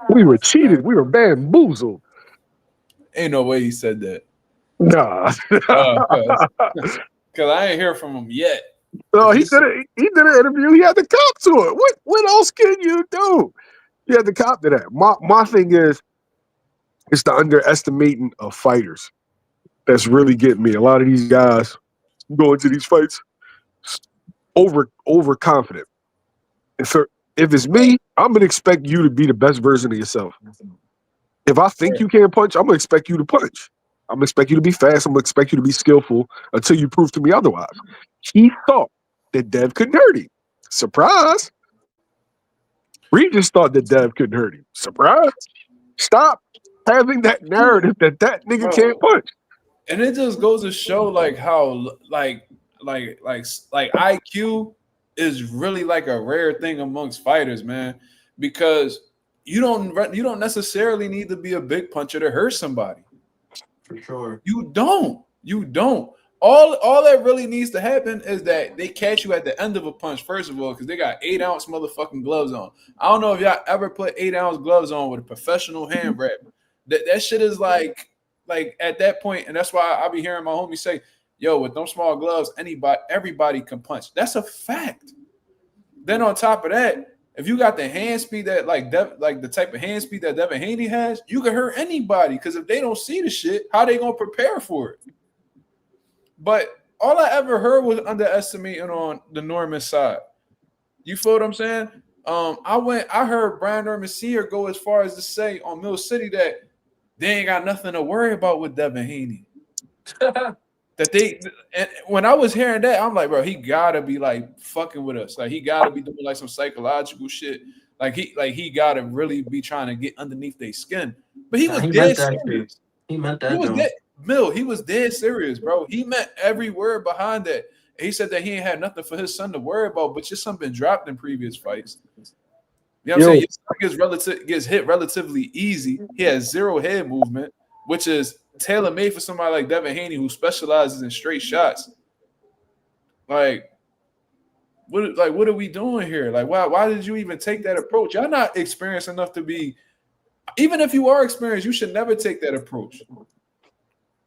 We were cheated. We were bamboozled. Ain't no way he said that. Nah. Because I ain't hear from him yet. No, he did it. He did an interview. He had to cop to it. What else can you do? He had to cop to that. My thing is, it's the underestimating of fighters that's really getting me. A lot of these guys go into these fights overconfident. If it's me, I'm gonna expect you to be the best version of yourself. If I think you can't punch, I'm gonna expect you to punch. I'm gonna expect you to be fast. I'm gonna expect you to be skillful until you prove to me otherwise. He thought that Dev couldn't hurt him. Surprise. Regis thought that Dev couldn't hurt him. Surprise. Stop having that narrative that nigga can't punch. And it just goes to show like how like IQ is really like a rare thing amongst fighters, man. Because you don't necessarily need to be a big puncher to hurt somebody. For sure. You don't. All that really needs to happen is that they catch you at the end of a punch, first of all, because they got 8-ounce motherfucking gloves on. I don't know if y'all ever put 8-ounce gloves on with a professional hand wrap. That shit is like at that point, and that's why I be hearing my homie say, yo, with them small gloves, everybody can punch. That's a fact. Then on top of that, if you got the hand speed that like the type of hand speed that Devin Haney has, you can hurt anybody, because if they don't see the shit, how they gonna prepare for it? But all I ever heard was underestimating on the Norman side. You feel what I'm saying? I heard Brian Norman Sr. go as far as to say on Mill City that they ain't got nothing to worry about with Devin Haney. And when I was hearing that, I'm like, bro, he gotta be like fucking with us. Like he gotta be doing like some psychological shit. Like he gotta really be trying to get underneath their skin. But he was dead serious. He meant that. He was dead serious, bro. He meant every word behind that. He said that he ain't had nothing for his son to worry about, but your son been dropped in previous fights. You know what I'm saying? Your son gets hit relatively easy. He has zero head movement, which is tailor-made for somebody like Devin Haney, who specializes in straight shots. Like, what are we doing here? Like, why did you even take that approach? Y'all not experienced enough to be. Even if you are experienced, you should never take that approach.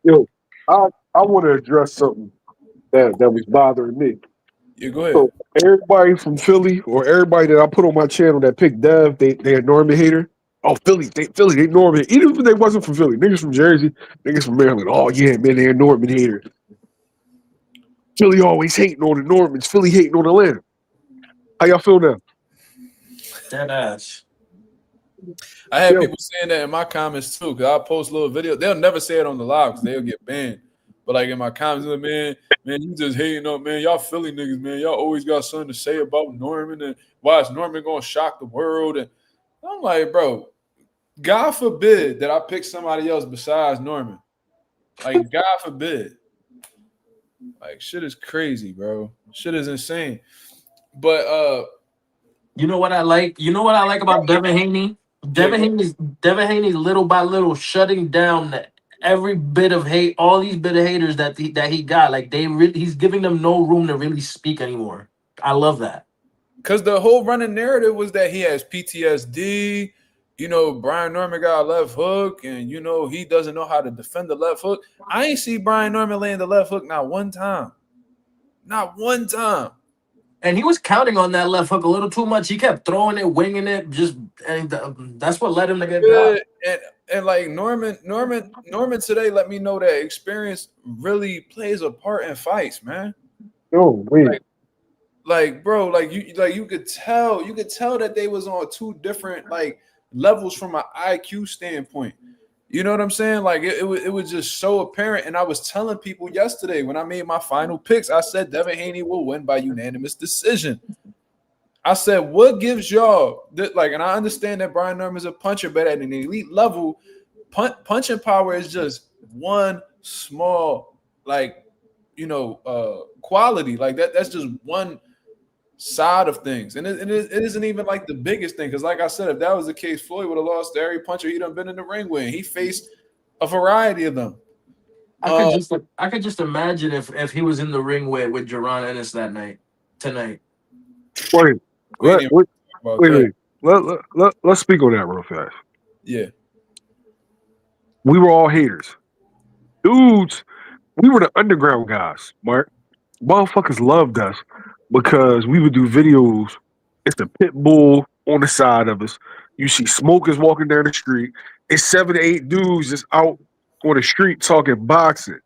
Yo, I want to address something that was bothering me. Yeah, go ahead. So everybody from Philly or everybody that I put on my channel that picked Dev, they a Norman hater. Oh, Philly, they Norman. Even if they wasn't from Philly, niggas from Jersey, niggas from Maryland. Oh yeah, man, they're Norman hater. Philly always hating on the Normans. Philly hating on Atlanta. How y'all feel now? Dead ass. I had people saying that in my comments too, because I post little videos. They'll never say it on the live because they'll get banned. But like in my comments, like, man, you just hating on, man, y'all Philly niggas, man. Y'all always got something to say about Norman and why is Norman gonna shock the world? And I'm like, bro, God forbid that I pick somebody else besides Norman. Like, God forbid. Like, shit is crazy, bro. Shit is insane. But you know what I like? You know what I like about Devin Haney? Devin Haney's little by little shutting down every bit of hate, all these bit of haters that he got. Like he's giving them no room to really speak anymore. I love that. Because the whole running narrative was that he has PTSD. You know, Brian Norman got a left hook, and you know he doesn't know how to defend the left hook. I ain't see Brian Norman land the left hook not one time. Not one time. And he was counting on that left hook a little too much. He kept throwing it, winging it, and that's what led him to get dropped. And like Norman today let me know that experience really plays a part in fights, man. Oh wait. Like bro, you could tell that they was on two different like levels from an IQ standpoint. You know what I'm saying? Like it was just so apparent. And I was telling people yesterday when I made my final picks, I said Devin Haney will win by unanimous decision. I said, what gives y'all that? Like, and I understand that Brian Norman's a puncher, but at an elite level, punching power is just one small, like, you know, quality. Like that's just one side of things, and it isn't even like the biggest thing. Because, like I said, if that was the case, Floyd would have lost to every puncher he done been in the ring with. He faced a variety of them. I could just imagine if he was in the ring with Jaron Ennis tonight. Wait. Let's speak on that real fast. Yeah. We were all haters. Dudes, we were the underground guys, Mark. Motherfuckers loved us because we would do videos. It's the pit bull on the side of us. You see smokers walking down the street. It's 7 to 8 dudes just out on the street talking boxing.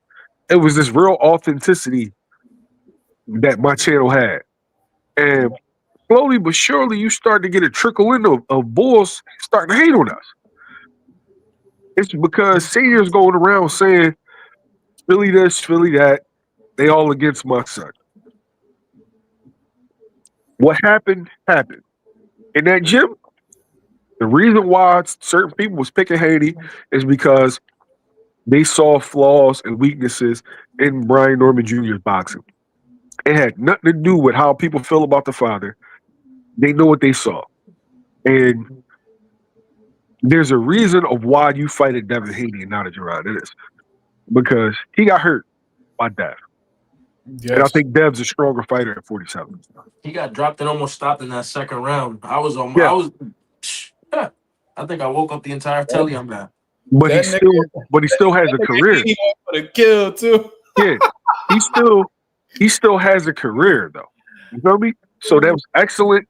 It was this real authenticity that my channel had. And slowly but surely, you start to get a trickle in of bulls starting to hate on us. It's because seniors going around saying, Philly this, Philly that, they all against my son. What happened, happened. In that gym, the reason why certain people was picking Haney is because they saw flaws and weaknesses in Brian Norman Jr.'s boxing. It had nothing to do with how people feel about the father. They know what they saw. And There's a reason of why you fight at Devin Haney and not at Gerard. It is because he got hurt by Dev. Yes. And I think Dev's a stronger fighter at 47. He got dropped and almost stopped in that second round. I think I woke up the entire telly on that. But That he still has a career. He went for the kill too. Yeah. He still has a career though. You feel me? So that was excellent.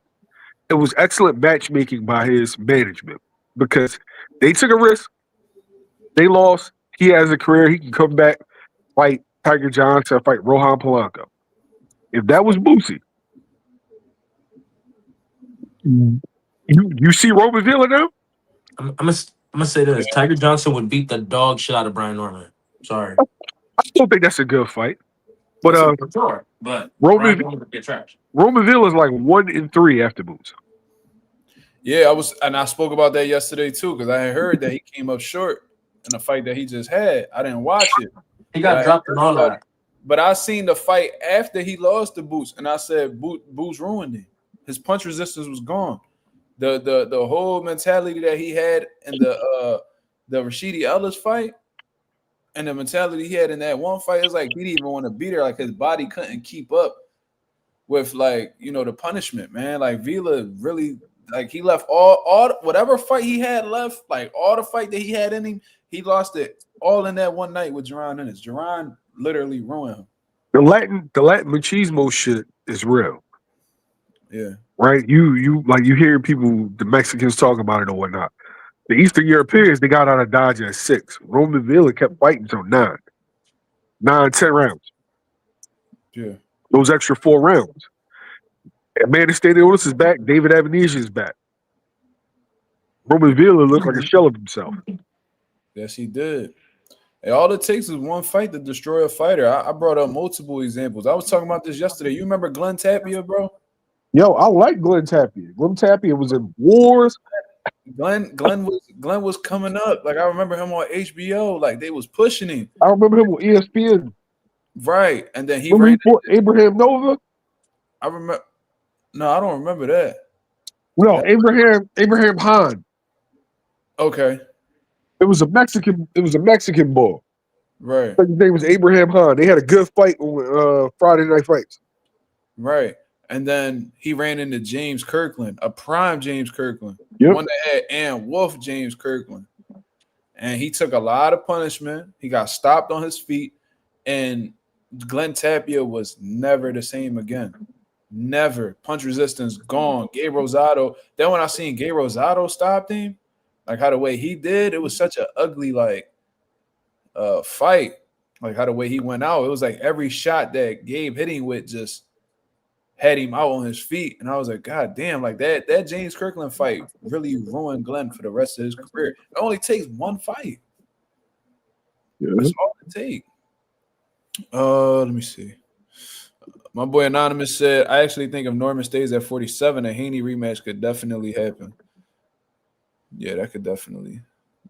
It was excellent matchmaking by his management because they took a risk. They lost. He has a career. He can come back, fight Tiger Johnson, fight Rohan Polanco. If that was Boosie, you see Roman Villa now? I'm gonna say this: Tiger Johnson would beat the dog shit out of Brian Norman. Sorry, I still think that's a good fight. But for sure. But Roman Brian Norman would get trashed. Roman Villa is like 1-3 after Boots. Yeah, I spoke about that yesterday too because I had heard that he came up short in the fight that he just had. I didn't watch it. He got dropped and all that. But I seen the fight after he lost to Boots, and I said Boots ruined him. His punch resistance was gone. The whole mentality that he had in the Rashidi Ellis fight, and the mentality he had in that one fight, it's like he didn't even want to beat her. Like his body couldn't keep up with the punishment, man. Like Vila really he left all whatever fight he had left, like all the fight that he had in him, he lost it all in that one night with Jaron Ennis. Jaron literally ruined him. The Latin machismo shit is real. Yeah. Right? You hear people, the Mexicans talk about it or whatnot. The Eastern Europeans, they got out of Dodge at 6. Roman Villa kept fighting until 9, 10 rounds. Yeah. Those extra 4 rounds. And Manny Stadios is back. David Benavidez is back. Roman Villa looked like a shell of himself. Yes, he did. And all it takes is one fight to destroy a fighter. I brought up multiple examples. I was talking about this yesterday. You remember Glenn Tapia, bro? Yo, I like Glenn Tapia. Glenn Tapia was in wars. Glenn was coming up. Like I remember him on HBO. Like they was pushing him. I remember him on ESPN. Right, and then he fought Abraham Nova. I remember. No, I don't remember that. No, Abraham Hahn. Okay. It was a Mexican boy. Right. His name was Abraham Hahn. They had a good fight on Friday Night Fights. Right. And then he ran into James Kirkland, a prime James Kirkland. Yep. One that had Ann Wolf James Kirkland. And he took a lot of punishment. He got stopped on his feet. And Glenn Tapia was never the same again. Never. Punch resistance gone. Gabe Rosado. Then when I seen Gabe Rosado stopped him, like how the way he did, it was such an ugly fight. Like how the way he went out, it was like every shot that Gabe hit him with just had him out on his feet. And I was like, God damn, like that James Kirkland fight really ruined Glenn for the rest of his career. It only takes one fight. Yeah. That's all it takes. Let me see. My boy Anonymous said, I actually think if Norman stays at 47, a Haney rematch could definitely happen. Yeah, that could definitely.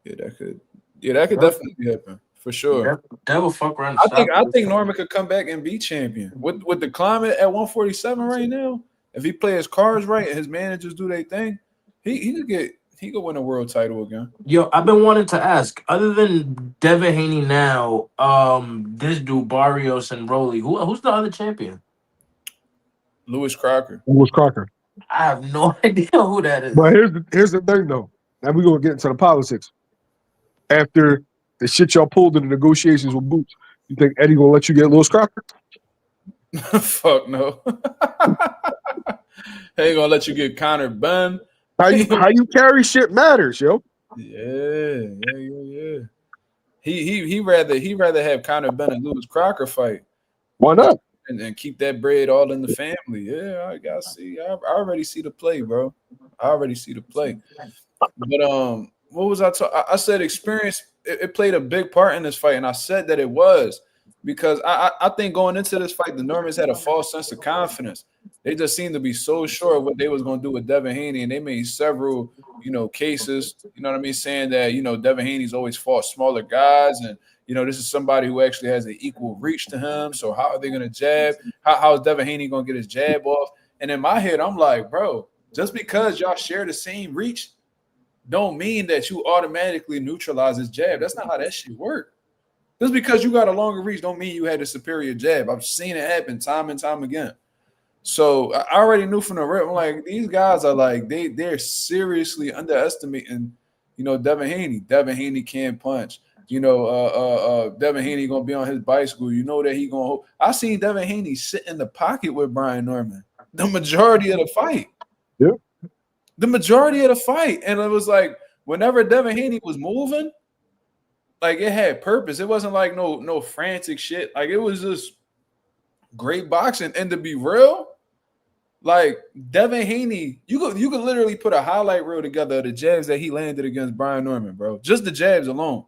Definitely happen for sure. That will fuck around. I think Norman could come back and be champion with the climate at 147 right now. If he play his cards right and his managers do their thing, he could win a world title again. Yo, I've been wanting to ask. Other than Devin Haney now, this dude Barrios and Rolly, who's the other champion? Lewis Crocker. I have no idea who that is. But here's the thing though. Now we're gonna get into the politics. After the shit y'all pulled in the negotiations with Boots, you think Eddie gonna let you get Lewis Crocker? Fuck no. He ain't gonna let you get Conor Benn. How you carry shit matters, yo. Yeah. He rather have Conor Benn and Lewis Crocker fight. Why not? And keep that bread all in the family. Yeah, I gotta see. I already see the play, bro. I already see the play. But what was I talking? I said experience. It played a big part in this fight, and I said that it was because I think going into this fight, the Normans had a false sense of confidence. They just seemed to be so sure of what they was going to do with Devin Haney, and they made several, cases. You know what I mean, saying that Devin Haney's always fought smaller guys, and this is somebody who actually has an equal reach to him. So how are they going to jab? How is Devin Haney going to get his jab off? And in my head, I'm like, bro, just because y'all share the same reach don't mean that you automatically neutralize his jab. That's not how that shit works. Just because you got a longer reach don't mean you had a superior jab. I've seen it happen time and time again. So I already knew from the rip, I'm like, these guys are like, they're seriously underestimating, Devin Haney. Devin Haney can't punch. Devin Haney gonna be on his bicycle. You know that he gonna hold. I seen Devin Haney sit in the pocket with Brian Norman the majority of the fight. Yep. The majority of the fight. And it was like whenever Devin Haney was moving, like it had purpose. It wasn't like no frantic shit. Like it was just great boxing. And to be real, like Devin Haney, you could literally put a highlight reel together of the jabs that he landed against Brian Norman, bro. Just the jabs alone.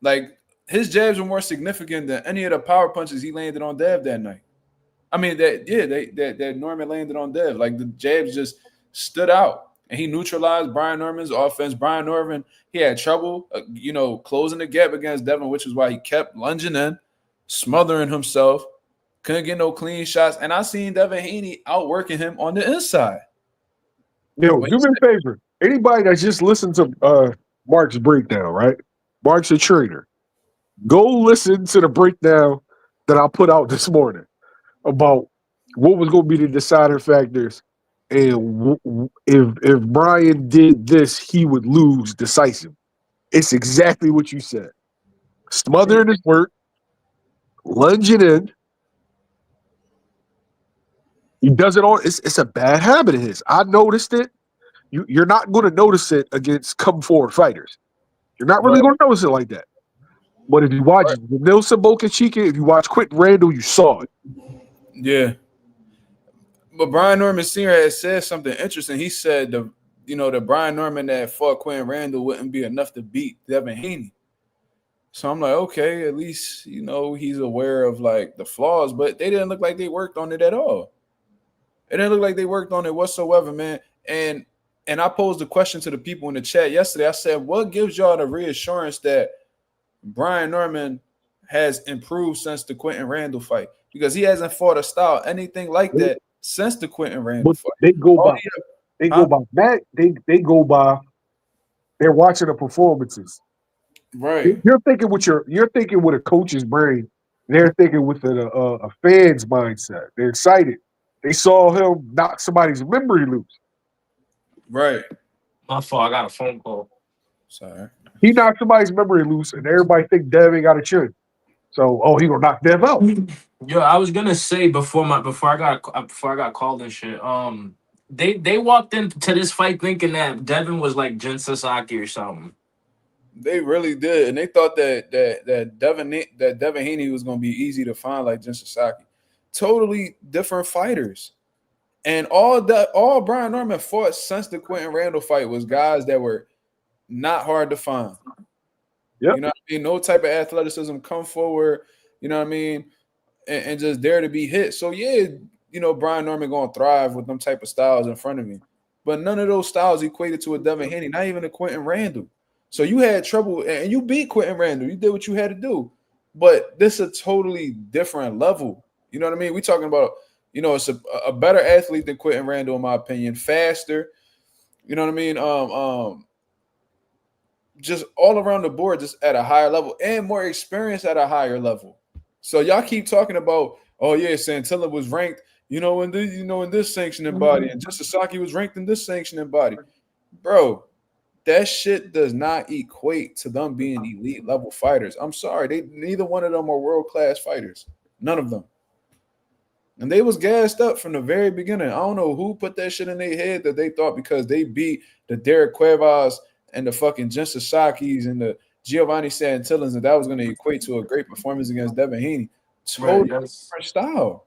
Like his jabs were more significant than any of the power punches he landed on Dev that night. I mean that Norman landed on Dev. Like the jabs just stood out, and he neutralized Brian Norman's offense. Brian Norman, he had trouble, closing the gap against Devin, which is why he kept lunging in, smothering himself. Couldn't get no clean shots, and I seen Devin Haney outworking him on the inside. Yo, do me a favor. Anybody that just listened to Mark's breakdown, right? Mark's a trainer. Go listen to the breakdown that I put out this morning about what was going to be the deciding factors, and if Brian did this, he would lose decisive. It's exactly what you said. Smothering his work, lunging in. He does it all. It's a bad habit of his. I noticed it. You're not going to notice it against come forward fighters. You're not really going to notice it like that. But if you watch Nilson Bocachica, if you watch Quentin Randall, you saw it. Yeah. But Brian Norman Sr. had said something interesting. He said the Brian Norman that fought Quentin Randall wouldn't be enough to beat Devin Haney. So I'm like, okay, at least he's aware of like the flaws, but they didn't look like they worked on it at all. It didn't look like they worked on it whatsoever, man. And I posed a question to the people in the chat yesterday. I said, what gives y'all the reassurance that Brian Norman has improved since the Quentin Randall fight? Because he hasn't fought a style anything like that since the Quentin Randall fight. They go by they're watching the performances. Right. You're thinking with a coach's brain. They're thinking with a fan's mindset. They're excited. They saw him knock somebody's memory loose. Right. My fault. I got a phone call. Sorry. He knocked somebody's memory loose, and everybody think Dev ain't got a chin. So, he gonna knock Dev out. Yo, I was gonna say before I got called and shit. They walked into this fight thinking that Devin was like Jin Sasaki or something. They really did, and they thought that Devin Haney was gonna be easy to find like Jin Sasaki. Totally different fighters. And all Brian Norman fought since the Quentin Randall fight was guys that were not hard to find. Yep. You know what I mean? No type of athleticism, come forward, you know what I mean? And just dare to be hit. So yeah, Brian Norman gonna thrive with them type of styles in front of me. But none of those styles equated to a Devin Haney, not even a Quentin Randall. So you had trouble, and you beat Quentin Randall. You did what you had to do. But this is a totally different level. You know what I mean? We talking about, it's a better athlete than Quentin Randall, in my opinion, faster. You know what I mean? Just all around the board, just at a higher level and more experience at a higher level. So y'all keep talking about, oh yeah, Santilla was ranked, in this sanctioning body, and just Sasaki was ranked in this sanctioning body. Bro, that shit does not equate to them being elite level fighters. I'm sorry, neither one of them are world-class fighters. None of them. And they was gassed up from the very beginning. I don't know who put that shit in their head that they thought because they beat the Derek Cuevas and the fucking Jin Sasakis and the Giovanni Santillans, and that was going to equate to a great performance against Devin Haney. Totally different style.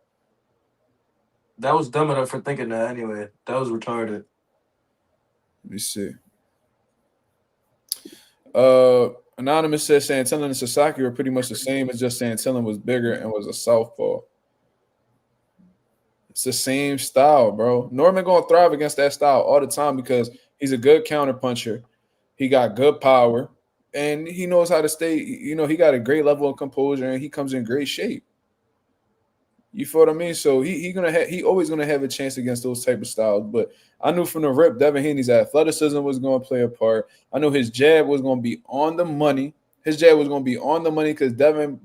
That was dumb enough for thinking that anyway. That was retarded. Let me see. Anonymous says Santillan and Sasaki were pretty much the same. It's just Santillan was bigger and was a southpaw. It's the same style, bro. Norman gonna thrive against that style all the time because he's a good counter puncher. He got good power, and he knows how to stay. He got a great level of composure, and he comes in great shape. You feel what I mean? So he always gonna have a chance against those type of styles. But I knew from the rip, Devin Haney's athleticism was gonna play a part. I knew his jab was gonna be on the money. His jab was gonna be on the money because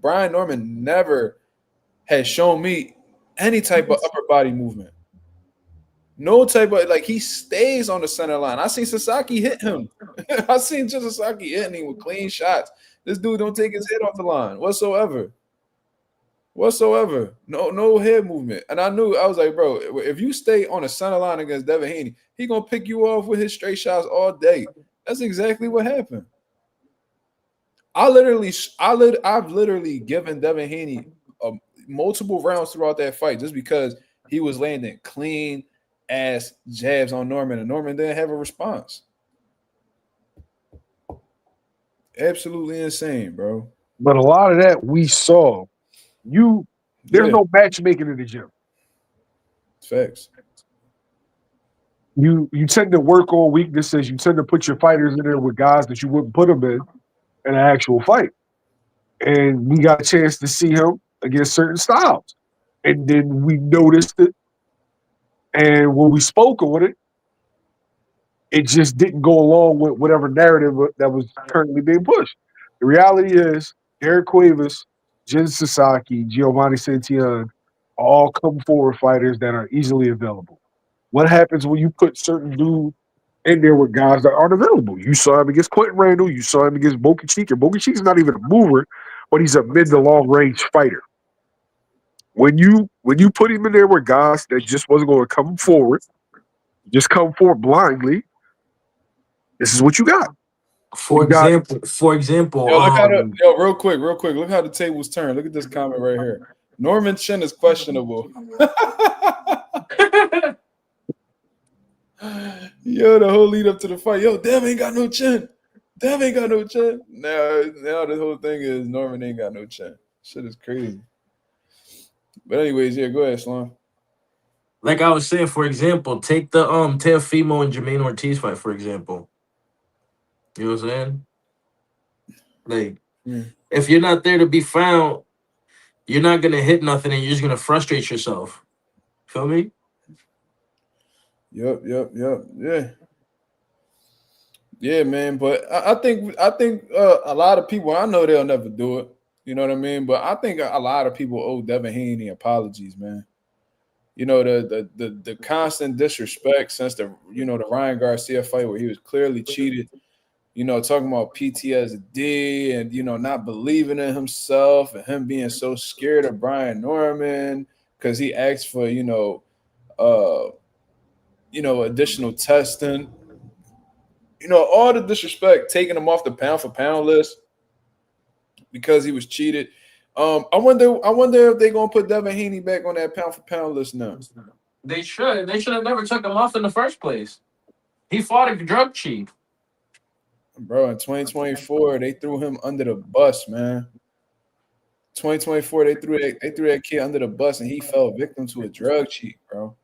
Brian Norman never has shown me any type of upper body movement. No type of he stays on the center line. I seen Sasaki hit him. I seen just Sasaki hitting him with clean shots. This dude don't take his head off the line whatsoever. No head movement. And I was like, bro, if you stay on the center line against Devin Haney, he gonna pick you off with his straight shots all day. That's exactly what happened. I've literally given Devin Haney multiple rounds throughout that fight just because he was landing clean ass jabs on Norman, and Norman didn't have a response. Absolutely insane, bro. But a lot of that we saw. There's no matchmaking in the gym. Facts. You tend to work on weaknesses. You tend to put your fighters in there with guys that you wouldn't put them in an actual fight. And we got a chance to see him against certain styles. And then we noticed it. And when we spoke on it, it just didn't go along with whatever narrative that was currently being pushed. The reality is, Derek Cuevas, Jin Sasaki, Giovanni Santillan all come forward fighters that are easily available. What happens when you put certain dudes in there with guys that aren't available? You saw him against Quentin Randall. You saw him against Boca Chica. Boca Chica's not even a mover, but he's a mid to long range fighter. When you put him in there with guys that just wasn't going to come forward, just come forward blindly, this is what you got. For example, real quick, look how the tables turn. Look at this comment right here. Norman Chin is questionable. Yo, the whole lead up to the fight. Yo, Dev ain't got no chin. Now the whole thing is Norman ain't got no chin. Shit is crazy. But anyways, yeah, go ahead, Slum. Like I was saying, for example, take the Teofimo and Jermaine Ortiz fight, for example. You know what I'm saying? Like, if you're not there to be found, you're not gonna hit nothing, and you're just gonna frustrate yourself. Feel me? Yep. Yeah, man. But I think a lot of people, I know they'll never do it. You know what I mean? But I think a lot of people owe Devin Haney apologies, man. You know, the constant disrespect since the Ryan Garcia fight where he was clearly cheated. You know, talking about PTSD and, not believing in himself and him being so scared of Brian Norman because he asked for, additional testing. All the disrespect, taking him off the pound for pound list because he was cheated. I wonder if they're gonna put Devin Haney back on that pound for pound list now. They should. They should have never took him off in the first place. He fought a drug cheat. Bro, in 2024, they threw him under the bus, man. 2024, they threw that kid under the bus, and he fell victim to a drug cheat, bro.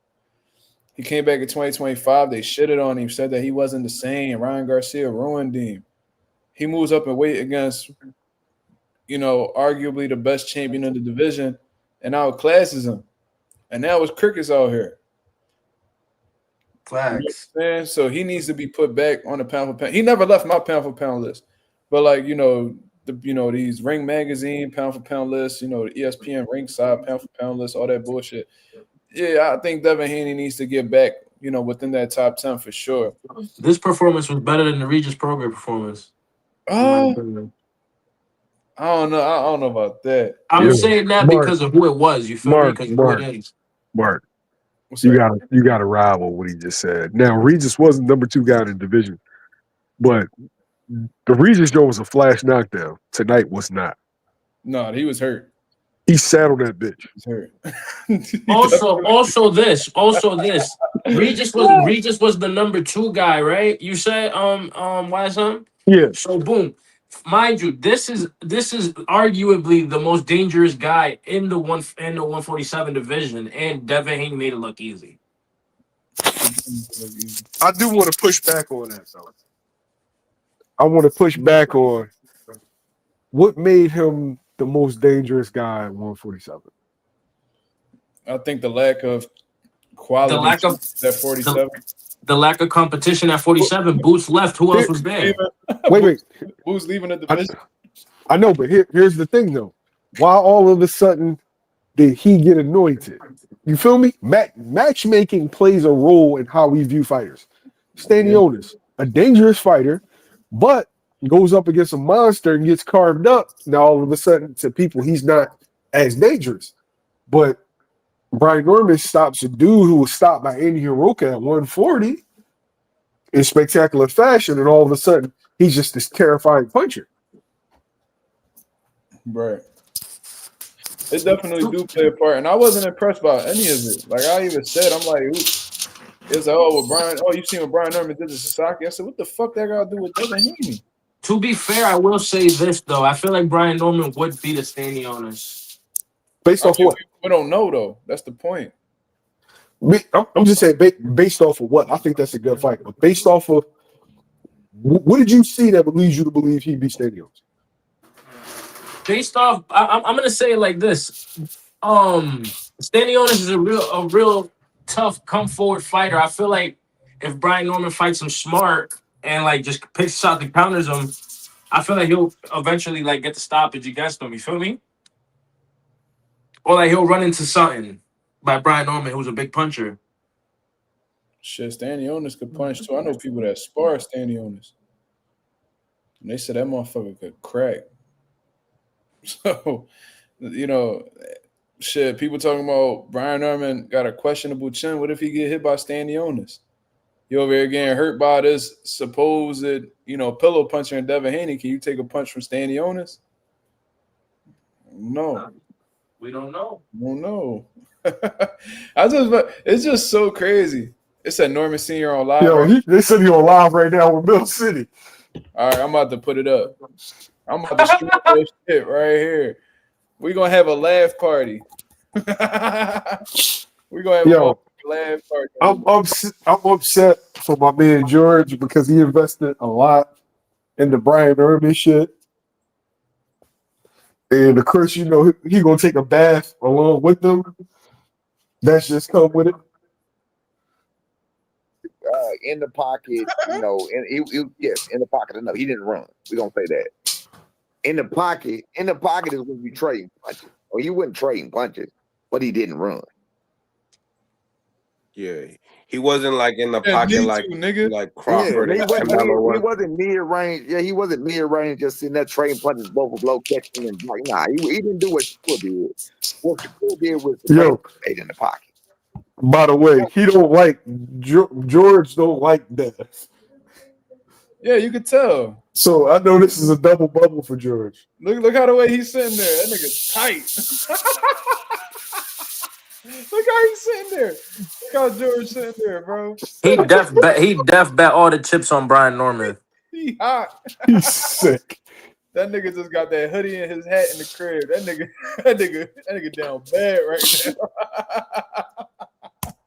He came back in 2025. They shitted on him, said that he wasn't the same. Ryan Garcia ruined him. He moves up in weight against, arguably the best champion of the division, and outclasses him. And now it's crickets out here. Facts. So he needs to be put back on the pound for pound. He never left my pound for pound list, but these Ring Magazine pound for pound lists, the ESPN Ringside pound for pound list, all that bullshit. Yeah, I think Devin Haney needs to get back, within that top 10 for sure. This performance was better than the Regis Prograis performance. I don't know. I don't know about that. I'm saying that because of who it was. You feel me? Because who it is. Mark. You got to rival what he just said. Now, Regis wasn't number 2 guy in the division, but the Regis Joe was a flash knockdown. Tonight was not. No, he was hurt. He sat on that bitch. He's hurt. Also this. Regis was the number 2 guy, right? You said why son? Yeah. So boom. Mind you, this is arguably the most dangerous guy in the 147 division, and Devin Haney made it look easy. I do want to push back on that, though. I want to push back on what made him the most dangerous guy at 147. I think the lack of quality The lack of at 47. the lack of competition at 47. Boots left. Who else was there? Wait. Who's leaving the division? I know, but here's the thing, though. Why all of a sudden did he get anointed? You feel me? Matchmaking plays a role in how we view fighters. Stanionis, a dangerous fighter, but goes up against a monster and gets carved up. Now, all of a sudden, to people, he's not as dangerous. But Brian Norman stops a dude who was stopped by Andy Hiroka at 140 in spectacular fashion, and all of a sudden, he's just this terrifying puncher. Right. It definitely do play a part, and I wasn't impressed by any of it. Like I even said, I'm like, it's like, oh, well, Brian. Oh, you seen what Brian Norman did to Sasaki? I said, what the fuck that got to do with Devin Haney? To be fair, I will say this though. I feel like Brian Norman would beat a Stanionis. Based off what? We don't know though. That's the point. I'm just saying, based off of what? I think that's a good fight. But based off of what did you see that would lead you to believe he'd be Stanionis? Based off, I'm gonna say it like this. Stanionis is a real tough come forward fighter. I feel like if Brian Norman fights him smart and like just picks out the counters him, I feel like he'll eventually like get the stoppage against him. You feel me? Or like he'll run into something by Brian Norman, who's a big puncher. Shit, Stanionis could punch too. I know people that spar Stanionis, and they said that motherfucker could crack. So, you know, shit, people talking about Brian Norman got a questionable chin. What if he get hit by Stanionis? You over here getting hurt by this supposed, pillow puncher in Devin Haney. Can you take a punch from Stanionis? No. We don't know. Well, no. It's just so crazy. It said Norman Sr. on live. Yo, they said he on live right now with Mill City. All right, I'm about to put it up. I'm about to stream this shit right here. We're gonna have a laugh party. We're gonna have a laugh party. I'm upset for my man George because he invested a lot in the Brian Norman shit. And of course, he gonna take a bath along with them. That's just come with it. In the pocket, in the pocket enough. He didn't run. We gonna say that. In the pocket is when you trade punches. Or he wasn't trading punches, but he didn't run. Yeah, he wasn't like in the pocket like Crawford. He wasn't near range. Yeah, he wasn't near range. Just sitting there trading punches, both of low catching and like, nah, he didn't do what Shakur did. What Shakur did was stayed in the pocket. By the way, he don't like George. Don't like that. Yeah, you could tell. So I know this is a double bubble for George. Look how the way he's sitting there. That nigga's tight. Look how he's sitting there. Look how George sitting there, bro. He def bet all the chips on Brian Norman. He hot. He's sick. That nigga just got that hoodie and his hat in the crib. That nigga down bad right now.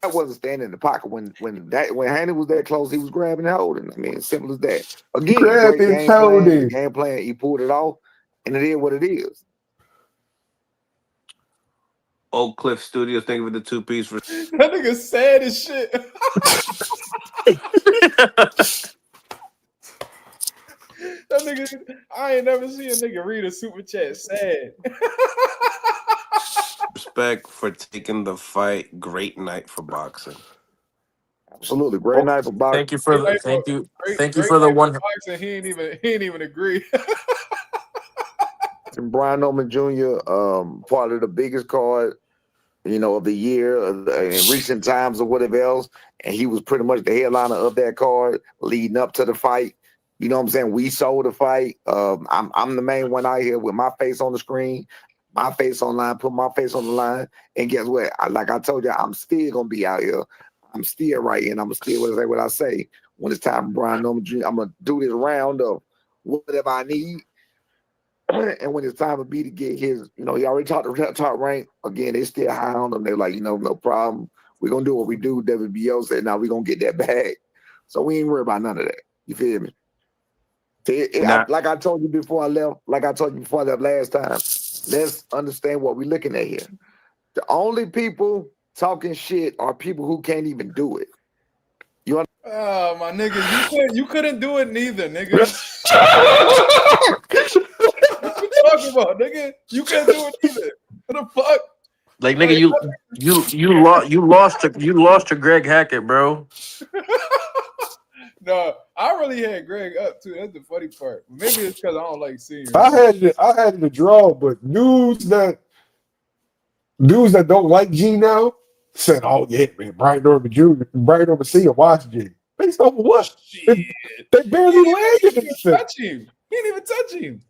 I wasn't standing in the pocket when Haney was that close. He was grabbing and holding. I mean, simple as that. Again, grabbing, holding. Game plan. He pulled it off, and it is what it is. Oak Cliff Studios, thank you for the 2-piece. That nigga sad as shit. That nigga, I ain't never seen a nigga read a super chat sad. Respect for taking the fight. Great night for boxing. Absolutely, great night for boxing. Thank you for the thank you for the one. Boxing, he ain't even agree. And Brian Norman Jr., part of the biggest card, of the year in recent times or whatever else, and he was pretty much the headliner of that card leading up to the fight. You know what I'm saying? We sold the fight. I'm the main one out here with my face on the screen, my face online, put my face on the line, and guess what? Like I told you, I'm still gonna be out here. I'm still right here, and I'm still gonna say what I say. When it's time for Brian Norman Jr., I'm gonna do this round of whatever I need. And when it's time for B to get his, he already talked to top rank. Again, they still high on him. They're like, no problem. We're going to do what we do. David Benavidez said, now we're going to get that bag. So we ain't worried about none of that. You feel me? Like I told you before I left, last time, let's understand what we're looking at here. The only people talking shit are people who can't even do it. Oh, my nigga, you couldn't do it neither, nigga. What you talking about, nigga? You couldn't do it either. What the fuck? Like nigga, you lost to Greg Hackett, bro. No, I really had Greg up too. That's the funny part. Maybe it's because I don't like seeing him. I had the draw, but dudes that don't like G now said, "Oh yeah, man, Brian Norman Jr., Brian Norman Sr. watch G." Based off of what? Shit. They barely landed anything. Touch him. He didn't even touch him.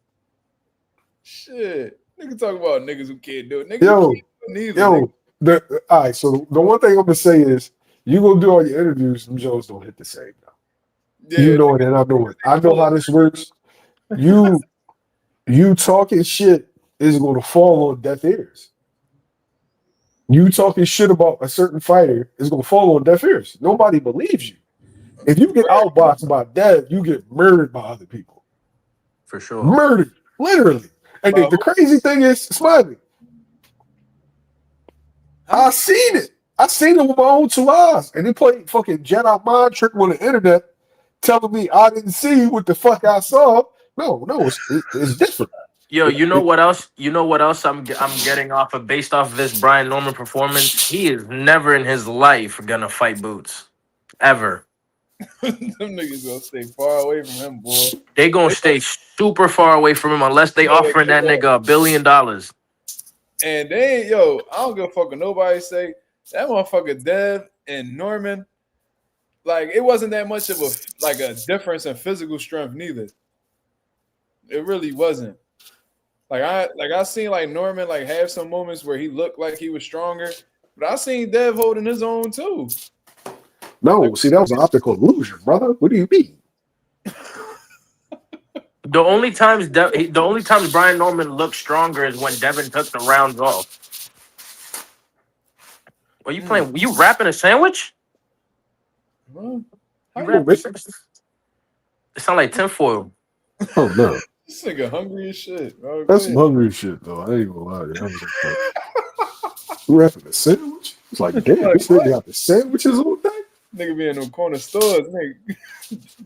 Shit. Nigga talk about niggas who can't do it. Niggas who can't do it neither. All right, so the one thing I'm gonna say is you gonna do all your interviews, them Joes don't hit the same now. Yeah, you know it and I know it. I know how this works. You talking shit is gonna fall on deaf ears. You talking shit about a certain fighter is gonna fall on deaf ears. Nobody believes you. If you get outboxed by Dev, you get murdered by other people. For sure. Murdered, literally. And the crazy thing is, Smiley, I seen it. I seen it with my own 2 eyes. And they played fucking Jedi mind trick on the internet telling me I didn't see what the fuck I saw. No, it's different. Yo, you know what else? You know what else I'm getting off of based off of this Brian Norman performance? He is never in his life gonna fight Boots. Ever. Them niggas gonna stay far away from him, boy. They gonna stay super far away from him unless they offering that nigga $1 billion. And they ain't, yo, I don't give a fuck what nobody say. That motherfucker Dev and Norman, like it wasn't that much of a difference in physical strength neither. It really wasn't. Like I seen like Norman like have some moments where he looked like he was stronger, but I seen Dev holding his own too. No, see, that was an optical illusion, brother. What do you mean? The only times Brian Norman looked stronger is when Devin took the rounds off. Are you playing? You wrapping a sandwich? Huh? It sound like tinfoil. Oh no. This nigga hungry as shit. Bro. That's some hungry shit, though. I ain't gonna lie to you. You wrapping a sandwich? It's like, damn, this nigga got the sandwiches all day? Nigga be in them corner stores, nigga.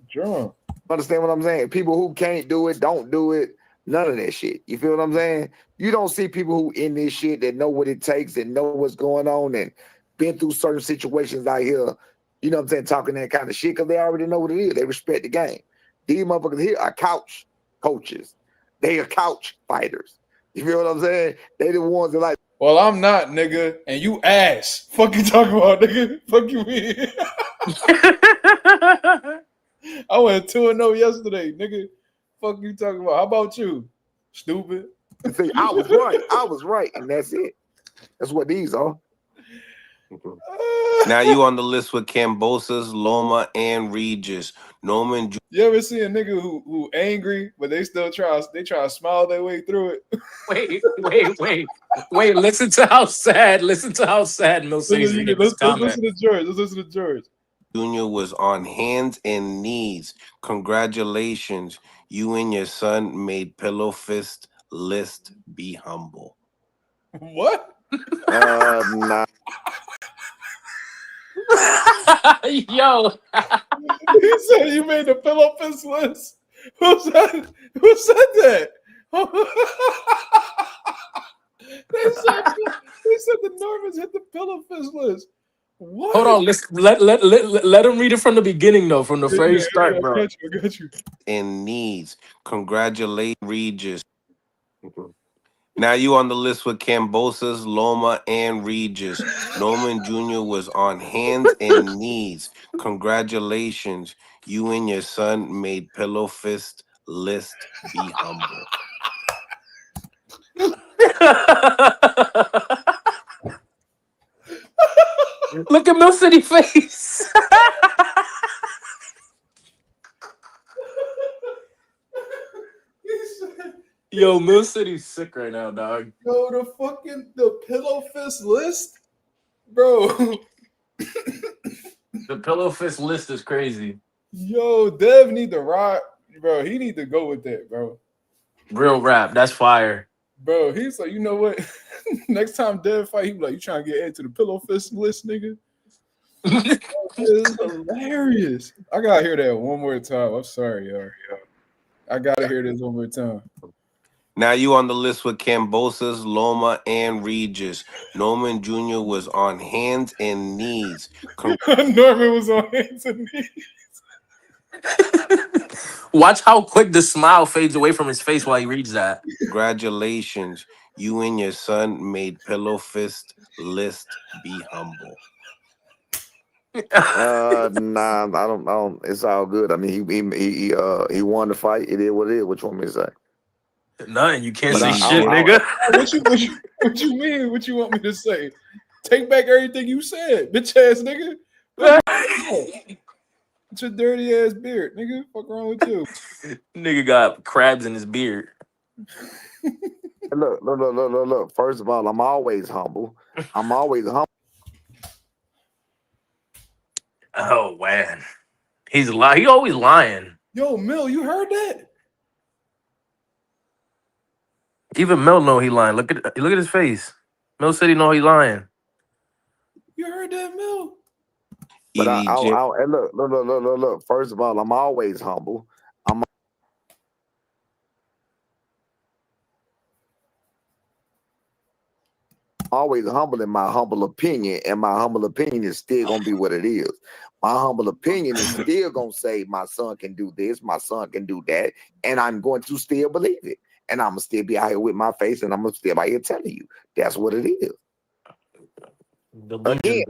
Drunk. Understand what I'm saying? People who can't do it, don't do it, none of that shit. You feel what I'm saying? You don't see people who in this shit that know what it takes and know what's going on and been through certain situations out here, you know what I'm saying, talking that kind of shit because they already know what it is. They respect the game. These motherfuckers here are couch coaches. They are couch fighters. You feel what I'm saying? They the ones that like, well, I'm not, nigga, and you ass. Fuck you talking about, nigga? Fuck you mean? I went 2-0 yesterday, nigga. Fuck you talking about? How about you? Stupid. see, I was right. I was right, and that's it. That's what these are. Now you on the list with Cambosos, Loma, and Regis. Norman. You ever see a nigga who angry, but they still try to smile their way through it? Wait. Listen to how sad Mill Sings is. Let's listen to George. Let's listen to George. Jr. was on hands and knees. Congratulations. You and your son made Pillow Fist list. Be humble. What? Nah. Yo. He said you made the Pillow Fist list. Who said that? They said the Normans hit the Pillow Fist list. What? Hold on, let him read it from the beginning though, from the very start, bro. I got you. And needs. Congratulate Regis. Now you on the list with Cambosos, Loma, and Regis. Norman Jr. was on hands and knees. Congratulations. You and your son made Pillow Fist list. Be humble. Look at Mill City face. Yo, Mill City's sick right now, dog. Yo, the Pillow Fist list, bro. The Pillow Fist list is crazy. Yo, Dev need to rock, bro. He need to go with that, bro. Real rap, that's fire. Bro, he's like, you know what? Next time Dev fight, he be like, you trying to get added to the pillow fist list, nigga? It's hilarious. I gotta hear that one more time. I'm sorry, y'all. I gotta hear this one more time. Now you on the list with Cambosas, Loma, and Regis. Norman Jr. was on hands and knees. Norman was on hands and knees. Watch how quick the smile fades away from his face while he reads that. Congratulations. You and your son made Pillow Fist list. Be humble. Nah, I don't. It's all good. I mean, he won the fight. It is what it is. What you want me to say? Nothing. You can't But say I- shit, I- nigga. What you mean? What you want me to say? Take back everything you said, bitch ass nigga. It's your dirty ass beard, nigga. Fuck wrong with you? Nigga got crabs in his beard. Look. First of all, I'm always humble. Oh man, he's lying. He always lying. Yo, Mill, you heard that? Even Mel know he lying. Look at his face. Mel said he know he lying. You heard that, Mill? But EDJ. and look. First of all, I'm always humble. I'm always humble in my humble opinion, and my humble opinion is still gonna be what it is. My humble opinion is still gonna say my son can do this, my son can do that, and I'm going to still believe it. And I'm gonna still be out here with my face, and I'm gonna still be out here telling you that's what it is. Again,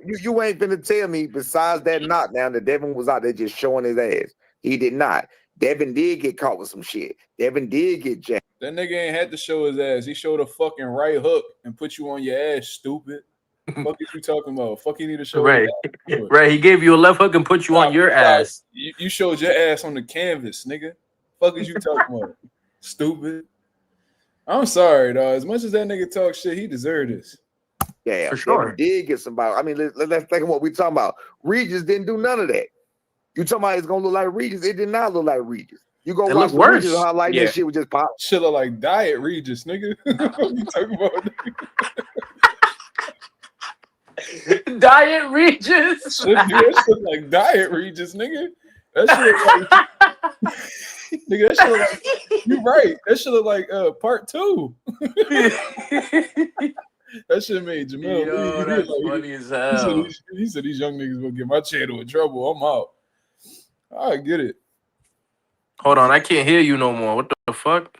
you ain't finna tell me besides that knockdown that Devin was out there just showing his ass. He did not. Devin did get caught with some shit. Devin did get jacked. That nigga ain't had to show his ass. He showed a fucking right hook and put you on your ass, stupid. Fuck is you talking about? Fuck, you need to show Right. his ass. Right. He gave you a left hook and put you on your ass. You showed your ass on the canvas, nigga. Fuck is you talking about? Stupid. I'm sorry, dog. As much as that nigga talk shit, he deserved this. Yeah, For sure. Devin did get somebody. I mean, let's think of what we talking about. Regis didn't do none of that. You talking about it's gonna look like Regis? It did not look like Regis. You go It watch looked worse. Regis highlight, Yeah. that shit was just pop. Shit look like Diet Regis, nigga. What you talking about? Diet Regis. That shit like Diet Regis, nigga. That shit look like nigga, that shit look like you right. That shit look like part 2. That shit made Jamel. Yo, that's funny as He hell. he said these young niggas will get my channel in trouble. I'm out. I get it. Hold on, I can't hear you no more. What the fuck?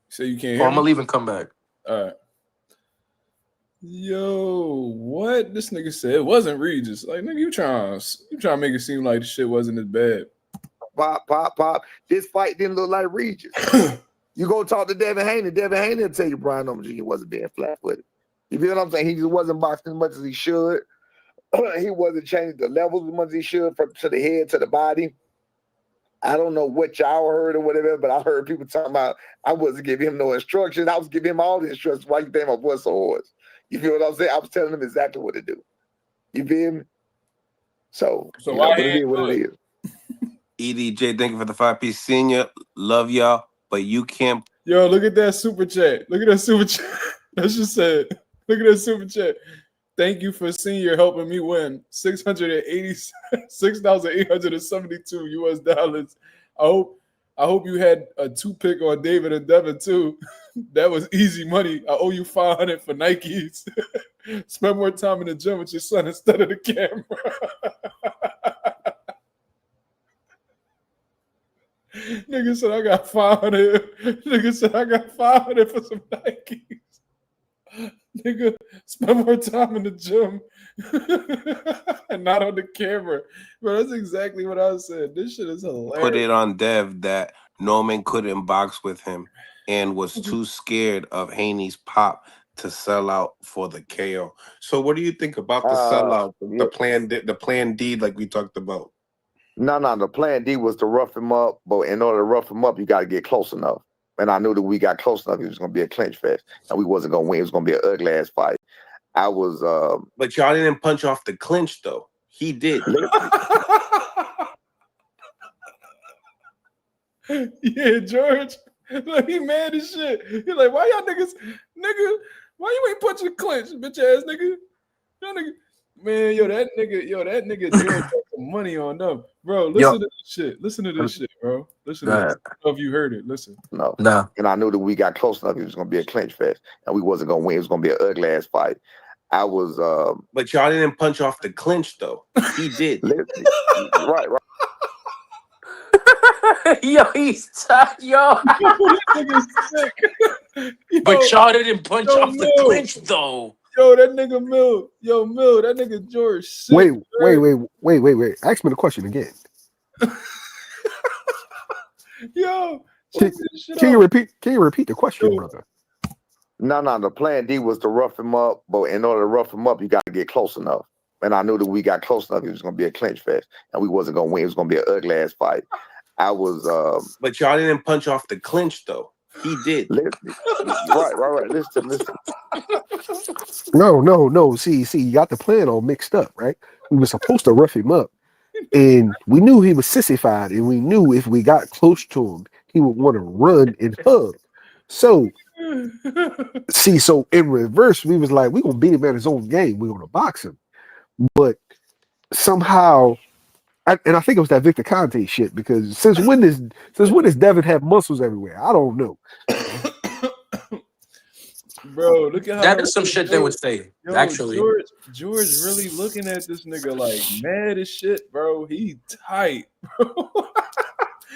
So you can't Oh, hear I'm gonna me? leave and come back. All right. Yo, what? This nigga said it wasn't Regis. Like, nigga, you trying to make it seem like the shit wasn't as bad. Pop. This fight didn't look like Regis. You go talk to Devin Haney. Devin Haney will tell you Brian Norman Jr. wasn't being flat-footed. You feel what I'm saying? He just wasn't boxing as much as he should. He wasn't changing the levels as much as he should from to the head to the body. I don't know what y'all heard or whatever, but I heard people talking about I wasn't giving him no instructions. I was giving him all the instructions. Why you think my voice so hoarse? You feel what I'm saying? I was telling him exactly what to do. You feel me? So So you why know, he it is ain't what do it it? is. EDJ, thank you for the 5-piece senior. Love y'all, but you can't. Yo, look at that super chat. Look at that super chat. That's just said. Look at that super chat. Thank you for senior helping me win $686,872 US. I hope you had a 2-pick on David and Devin too. That was easy money. I owe you $500 for Nikes. Spend more time in the gym with your son instead of the camera. Nigga said I got $500. Nigga said I got $500 for some Nikes. Nigga, spend more time in the gym and not on the camera. But that's exactly what I said. This shit is hilarious. Put it on Dev that Norman couldn't box with him and was too scared of Haney's pop to sell out for the KO. So what do you think about the sellout, the plan D like we talked about? No, the plan D was to rough him up, but in order to rough him up, you got to get close enough. And I knew that we got close enough, it was going to be a clinch fest. And we wasn't going to win. It was going to be an ugly-ass fight. I was... But y'all didn't punch off the clinch, though. He did. Yeah, George. Like, he mad as shit. He like, why y'all niggas, nigga? Why you ain't punching the clinch, bitch ass nigga? Y'all nigga, man, that nigga George got some money on them, bro. Listen to this shit. Listen to this shit, bro. Listen to this. I don't know if you heard it. Listen. No. No. And I knew that we got close enough. It was gonna be a clinch fest, and we wasn't gonna win. It was gonna be an ugly ass fight. I was. But y'all didn't punch off the clinch though. He did. Right. Yo, he's yo. But y'all didn't punch off the clinch though. Yo, that nigga Mill. Yo, Mill, that nigga George. Sick, wait. Ask me the question again. Yo, can you repeat the question, brother? No. The plan D was to rough him up, but in order to rough him up, you got to get close enough. And I knew that we got close enough. It was gonna be a clinch fest, and we wasn't gonna win. It was gonna be an ugly ass fight. I was. But y'all didn't punch off the clinch though. He did. Right. Listen. No. See, you got the plan all mixed up, right? We were supposed to rough him up, and we knew he was sissified, and we knew if we got close to him, he would want to run and hug. So in reverse, we was like, we gonna beat him at his own game. We're gonna box him, but somehow. I think it was that Victor Conte shit, because since when does Devin have muscles everywhere? I don't know. Bro, look at how that is some shit they would say. Yo, actually, George really looking at this nigga like mad as shit, bro. He tight, bro.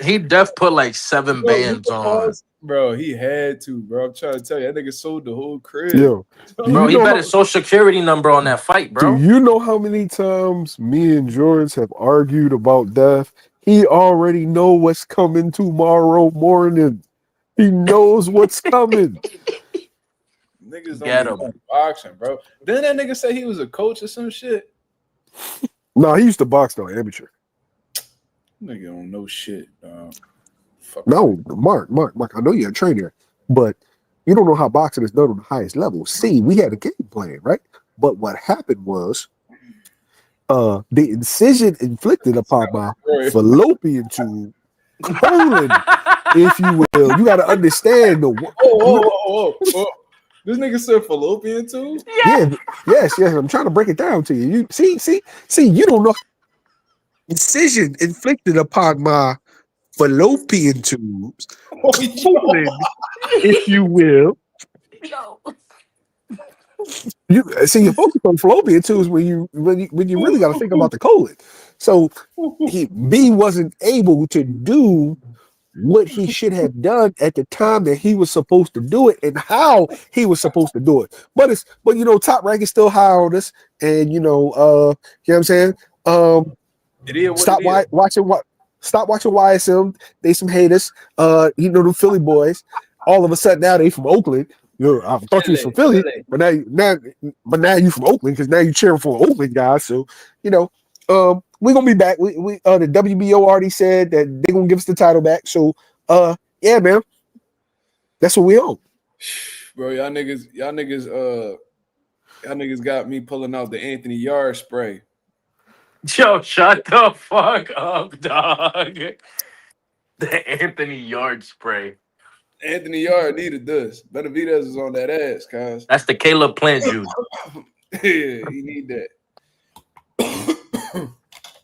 He def put like 7 bands on. Bro, he had to, bro. I'm trying to tell you, that nigga sold the whole crib. Yo, bro, he bet his social security number on that fight, bro. Do you know how many times me and George have argued about death? He already know what's coming tomorrow morning. He knows what's coming. Niggas don't be boxing, bro. Didn't that nigga say he was a coach or some shit? No, he used to box though, amateur. Nigga don't know shit, dog. No, Mark, I know you're a trainer, but you don't know how boxing is done on the highest level. See, we had a game plan, right? But what happened was the incision inflicted upon my fallopian tube, colon, if you will. You got to understand the. Oh. This nigga said fallopian tube? Yeah. Yes. I'm trying to break it down to you. You see, you don't know. Incision inflicted upon my fallopian tubes, colon, if you will. You focus on fallopian tubes when you really got to think about the colon. So B wasn't able to do what he should have done at the time that he was supposed to do it and how he was supposed to do it. But Top Rank is still high on us, and you know what I'm saying? Stop watching YSM. They some haters. The Philly boys. All of a sudden now they from Oakland. I thought you was from Philly, but now you from Oakland because now you cheering for an Oakland guy. So we're gonna be back. We the WBO already said that they're gonna give us the title back. So yeah, man, that's what we own. Bro, y'all niggas got me pulling out the Anthony Yarde spray. Yo, shut the fuck up, dog. The Anthony Yarde spray. Anthony Yarde needed this. Benavidez is on that ass, cuz. That's the Caleb Plant juice. Yeah, he need that.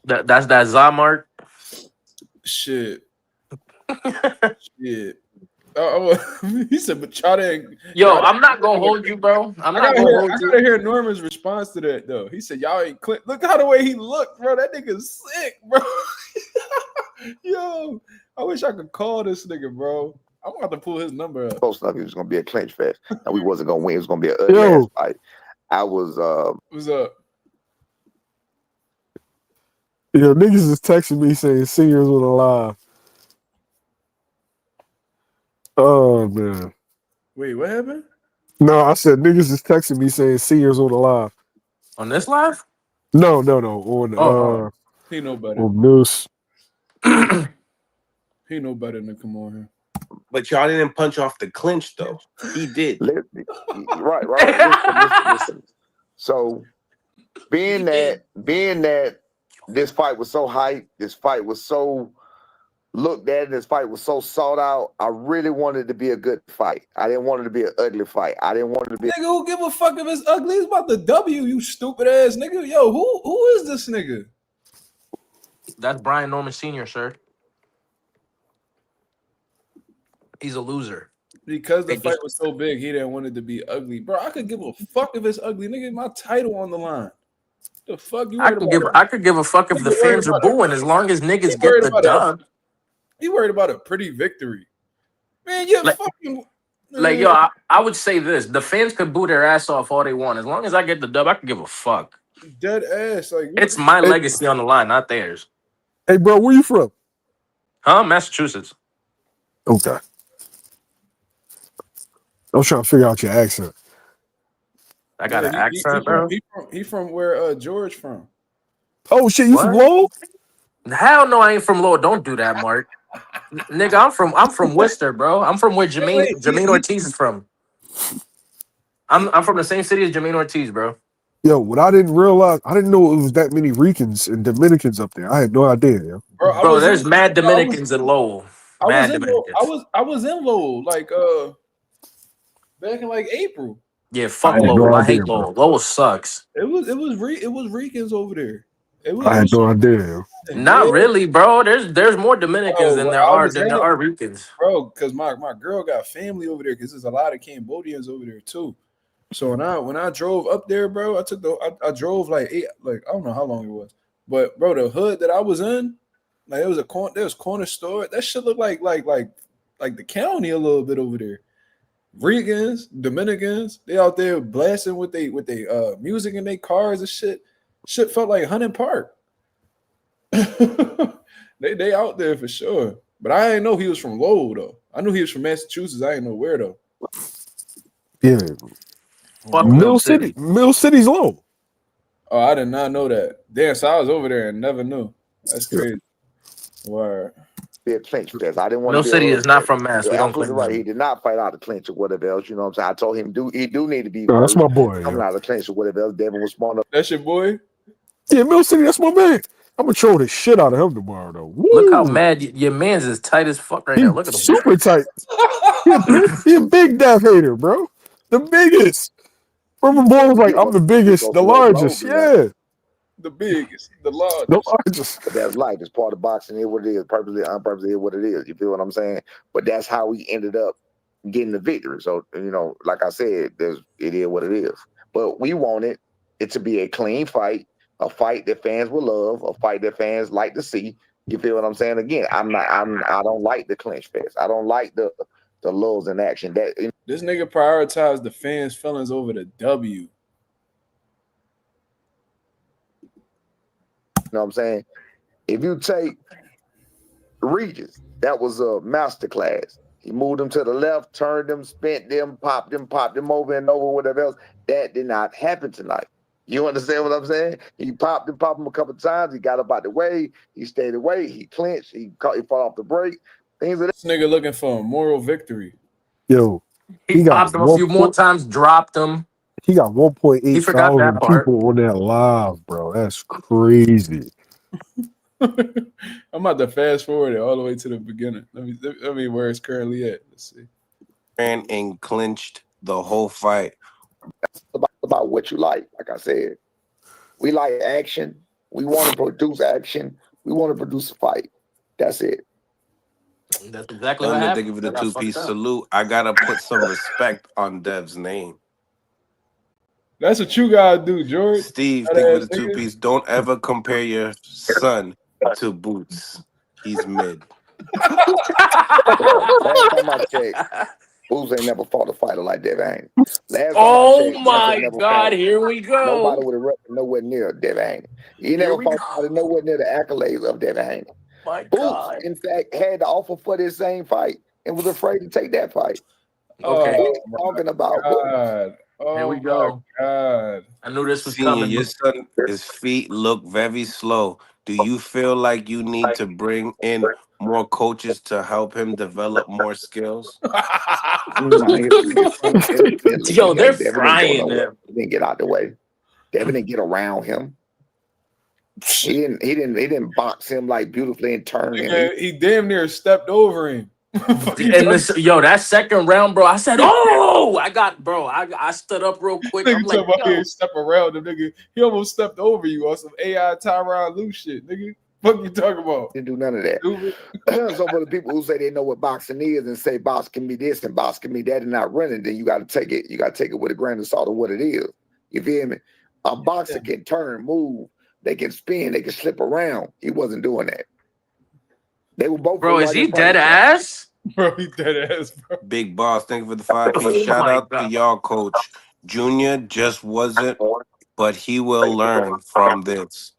That's that Zamart. Shit. He said, but y'all didn't. Yo, I'm not gonna hold you, bro. I gotta hear Norman's response to that though. He said, "Y'all ain't Clint." Look how the way he looked, bro. That nigga's sick, bro. Yo, I wish I could call this nigga, bro. I'm gonna have to pull his number up. Close enough. It was gonna be a clinch fest, and we wasn't gonna win. It was gonna be an ugly ass fight. I was. What's up? Yo, niggas is texting me saying seniors on the live. Oh man. Wait, what happened? No, I said niggas is texting me saying seniors on the live. On this live? No. On he know better. On this. He know better than to come on here. But y'all didn't punch off the clinch though. He did. Right. Listen. So being that this fight was so hyped, this fight was so looked at it. This fight was so sought out. I really wanted it to be a good fight. I didn't want it to be an ugly fight. I didn't want it to be. Nigga, who give a fuck if it's ugly? It's about the W, you stupid ass nigga. Yo, who is this nigga? That's Brian Norman Sr., sir. He's a loser. Because the They fight just- was so big, he didn't want it to be ugly. Bro, I could give a fuck if it's ugly. Nigga, my title on the line. The fuck you I worried could about? I could give a fuck if the Nigga worried fans are about it. booing as long as He niggas worried get the about dub. He worried about a pretty victory. Man, you're Like- fucking... Like, yo, I would say this. The fans could boo their ass off all they want. As long as I get the dub, I could give a fuck. Dead ass. Like, It's my legacy on the line, not theirs. Hey, bro, where you from? Huh? Massachusetts. Okay. I was trying to figure out your accent. I got an accent, bro. He from where George from. Oh shit, you from What? Lowell? Hell no, I ain't from Lowell. Don't do that, Mark. Nigga, I'm from Worcester, bro. I'm from where Jermaine Ortiz is from. I'm from the same city as Jermaine Ortiz, bro. Yo, what I didn't realize, I didn't know it was that many Ricans and Dominicans up there. I had no idea, yo. Bro, there's mad Dominicans in Lowell. Mad Dominicans. I was in Lowell, like back in like April. Yeah, fuck I had no Lowell. I idea, hate bro. Lowell. Lowell sucks. It was Ricans over there. I had no idea, yo. Not really, bro. There's more Dominicans than there I was are Ricans. bro. Because my girl got family over there. Because there's a lot of Cambodians over there too. So when I drove up there, bro, I drove like I don't know how long it was, but bro, the hood that I was in, like there was corner store. That shit looked like the county a little bit over there. Ricans, Dominicans, they out there blasting with they music in their cars and shit. Shit felt like Hunting Park. they out there for sure. But I didn't know he was from Lowell though. I knew he was from Massachusetts. I didn't know where though. Yeah. Fuck Mill City. Mill City's low. Oh, I did not know that. Damn, so I was over there and never knew. That's crazy. Word. Be a clinch fest. I didn't want Mill to. City is not from Mass. You're We don't absolutely claim right. He them. did not fight out of clinch or whatever else. You know what I'm saying? I told him he do need to be. No, that's my boy. Coming Yo. out of clinch or whatever else. Devin was smart enough. That's your boy? Yeah, Mill City, that's my man. I'm gonna troll the shit out of him tomorrow, though. Woo! Look how mad your man's is tight as fuck right now. Look at him. Super tight. He a big Death hater, bro. The biggest. Remember, boy was like, I'm the biggest, the largest. Yeah. The biggest, the largest. The largest. But that's life. It's part of boxing. It is what it is. Purposely, unpurposely, it is what it is. You feel what I'm saying? But that's how we ended up getting the victory. So, you know, like I said, it is what it is. But we wanted it to be a clean fight, a fight that fans will love, a fight that fans like to see. You feel what I'm saying? Again, I don't like the clinch fest. I don't like the lulls in action. This nigga prioritized the fans' feelings over the W. You know what I'm saying? If you take Regis, that was a masterclass. He moved them to the left, turned them, spent them, popped them over and over, whatever else. That did not happen tonight. You understand what I'm saying? He popped him a couple of times. He got up out the way. He stayed away. He clinched. He fought off the break. Things of that. This nigga looking for a moral victory. Yo. He popped him a few more times, dropped him. He got 1.8 forgot that thousand part. people on that live, bro. That's crazy. I'm about to fast forward it all the way to the beginning. Let me where it's currently at. Let's see. Ran and clinched the whole fight. About what you like I said. We like action. We want to produce action. We want to produce a fight. That's it. That's exactly what I'm happened. thinking of the I got two-piece fucked up. salute. I gotta put some respect on Dev's name. That's what you gotta do, George. Steve, That think of ass the nigga. two-piece. Don't ever compare your son to Boots. He's mid. Last time I checked, Boots ain't never fought a fighter like Devin Haney. Last time Oh I checked, my never God, fought. here we Nobody go. would have repped nowhere near Devin Haney. He Here never we fought go. somebody nowhere near the accolades of Devin Haney. My Boots, God. in fact, had the offer for this same fight and was afraid to take that fight. Okay. What are you talking about? Boots? God. Oh Here we my go. God. I knew this was Senior, coming. your son, his feet look very slow. Do you feel like you need to bring in more coaches to help him develop more skills? Yo, they're frying him. He didn't get out the way. Devin didn't get around him. He didn't box him like beautifully and turn him. Nigga, he damn near stepped over him. And this, yo, that second round, bro, I said, oh, I stood up real quick. I'm Nigga like, talking about yo. here step around him, nigga. He almost stepped over you on some AI Tyron Lue shit, nigga. Fuck you talking about? Didn't do none of that. Stupid. So for the people who say they know what boxing is and say boxing can be this and boxing can be that and not running, then you got to take it. You got to take it with a grain of salt of what it is. You feel me? A boxer can turn, move, they can spin, they can slip around. He wasn't doing that. They were both. Bro, is he dead ass? Bro, he dead ass, bro. Big boss, thank you for the 5-piece. Shout my out to God. y'all, coach. Junior just wasn't, but he will learn from this.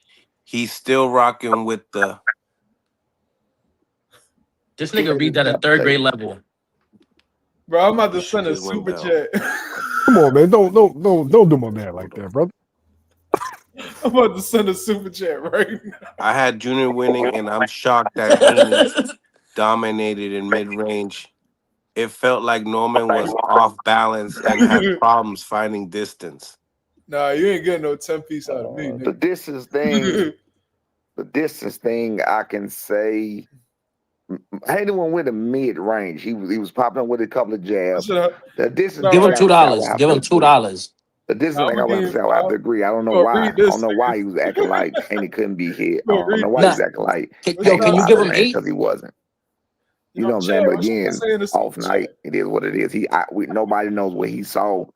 He's still rocking with the. This nigga read that at third grade level. Bro, I'm about to This shit send a just went super down. chat. Come on, man. Don't do my man like that, brother. I'm about to send a super chat right now. I had Junior winning, and I'm shocked that Haney dominated in mid-range. It felt like Norman was off balance and had problems finding distance. Nah, you ain't getting no 10-piece out of me, The nigga. distance thing, I can say. Haney went with a mid range. He was popping up with a couple of jabs. The distance. No, Give him right. $2. Give him $2. The distance thing I would have to say I have to agree. I don't know Bro, why. I read this, don't know nigga. why he was acting like Haney couldn't be hit. I Bro, don't read know why this. he's acting like Yo, can you give him 8? because he wasn't. You know what I'm chill, saying? But I'm again, saying this off super night, it is what it is. Nobody knows what he saw.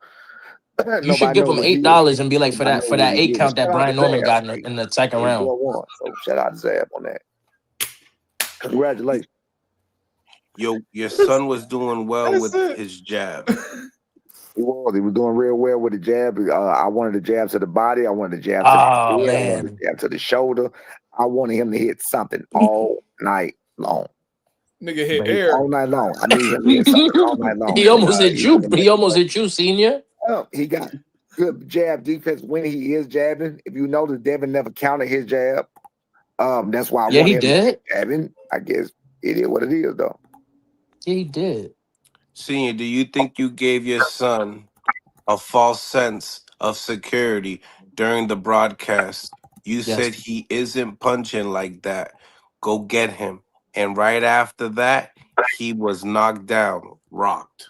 You should give him $8 and be like, for that 8 count that Brian Norman got in the second round. So shout out to Zab on that. Congratulations. Your son was doing well That's with it. his jab. He was doing real well with the jab. I wanted the jab to the body. I wanted the jab to the Oh, head. I man. wanted the jab to the shoulder. I wanted him to hit something all night long. Nigga hit air. All night long. I need him to hit something all night long. He almost hit you. He almost hit you, senior. He got good jab defense when he is jabbing. If you notice, Devin never counted his jab. That's why I Yeah, want he him did. jabbing. I guess it is what it is, though. Yeah, he did. Senior, do you think you gave your son a false sense of security during the broadcast? You said he isn't punching like that. Go get him. And right after that, he was knocked down, rocked.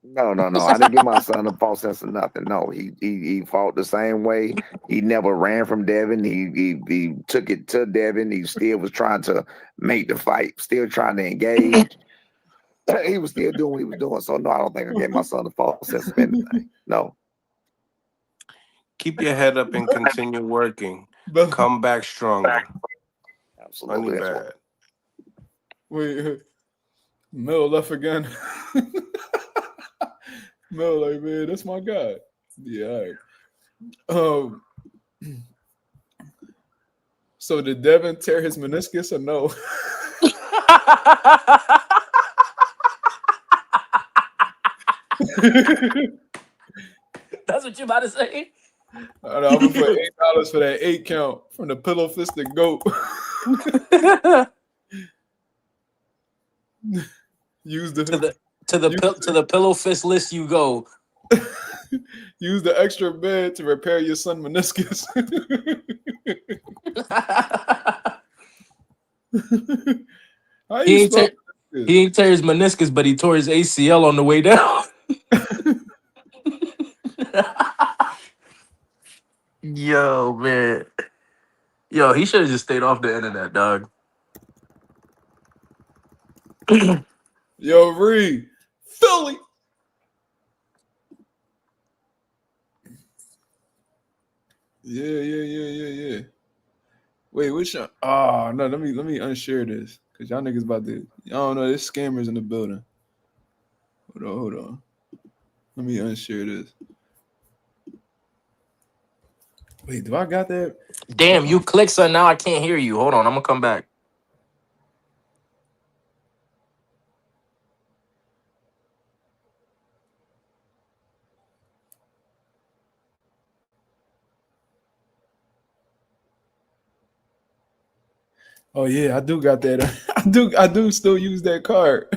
No. I didn't give my son a false sense of nothing. No, he fought the same way. He never ran from Devin. He took it to Devin. He still was trying to make the fight, still trying to engage. He was still doing what he was doing. So no, I don't think I gave my son a false sense of anything. No. Keep your head up and continue working. Come back stronger. Absolutely. Funny bad. Wait, Mel left again. Mel, like, man, that's my guy. Yeah, all right. So did Devin tear his meniscus or no? That's what you about to say? I'm gonna put $8 for that 8 count from the pillow fisted goat. Use the to the pillow fist list you go. Use the extra bed to repair your son meniscus. How He you ain't spell tear, he ain't tear his meniscus, but he tore his ACL on the way down. Yo, man. Yo, he should have just stayed off the internet, dog. Yo, Reed, Philly. Yeah. Wait, which one? Oh no, let me unshare this because y'all niggas about to. Y'all don't know there's scammers in the building. Hold on. Let me unshare this. Wait, do I got that? Damn, you click something now. I can't hear you. Hold on, I'm gonna come back. Oh yeah, I do got that. I do still use that card.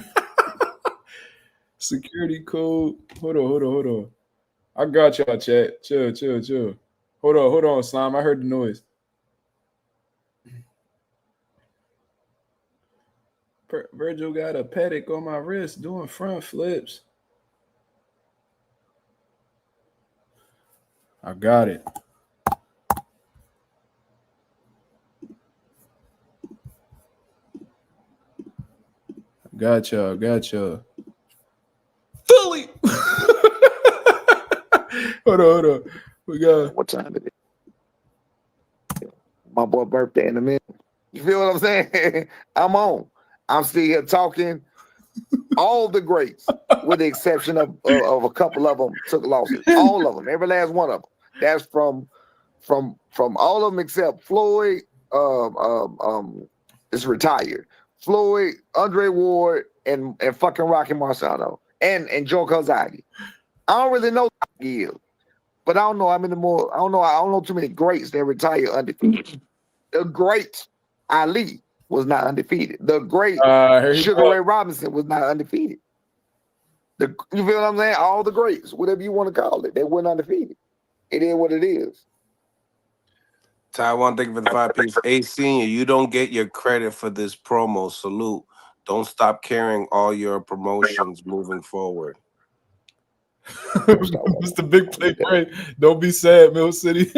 Security code. Hold on. I got y'all, chat. Chill. Hold on, Slime. I heard the noise. Virgil got a pedic on my wrist doing front flips. I got it. Gotcha. Fully. Hold on. We got What time is it? My boy birthday in a minute. You feel what I'm saying? I'm on. I'm still here talking. All the greats, with the exception of a couple of them, took losses. All of them, every last one of them. That's from all of them except Floyd. Is retired. Floyd, Andre Ward, and fucking Rocky Marciano, and Joe Kozagi. I don't really know you, but I don't know. I don't know too many greats that retire undefeated. The great Ali was not undefeated. The great Sugar Ray Robinson was not undefeated. You feel what I'm saying? All the greats, whatever you want to call it, they weren't undefeated. It is what it is. Taiwan, thank you for the 5-piece. A Senior, you don't get your credit for this promo. Salute. Don't stop carrying all your promotions moving forward. Mr. Big Play Brain. Don't be sad, Mill City.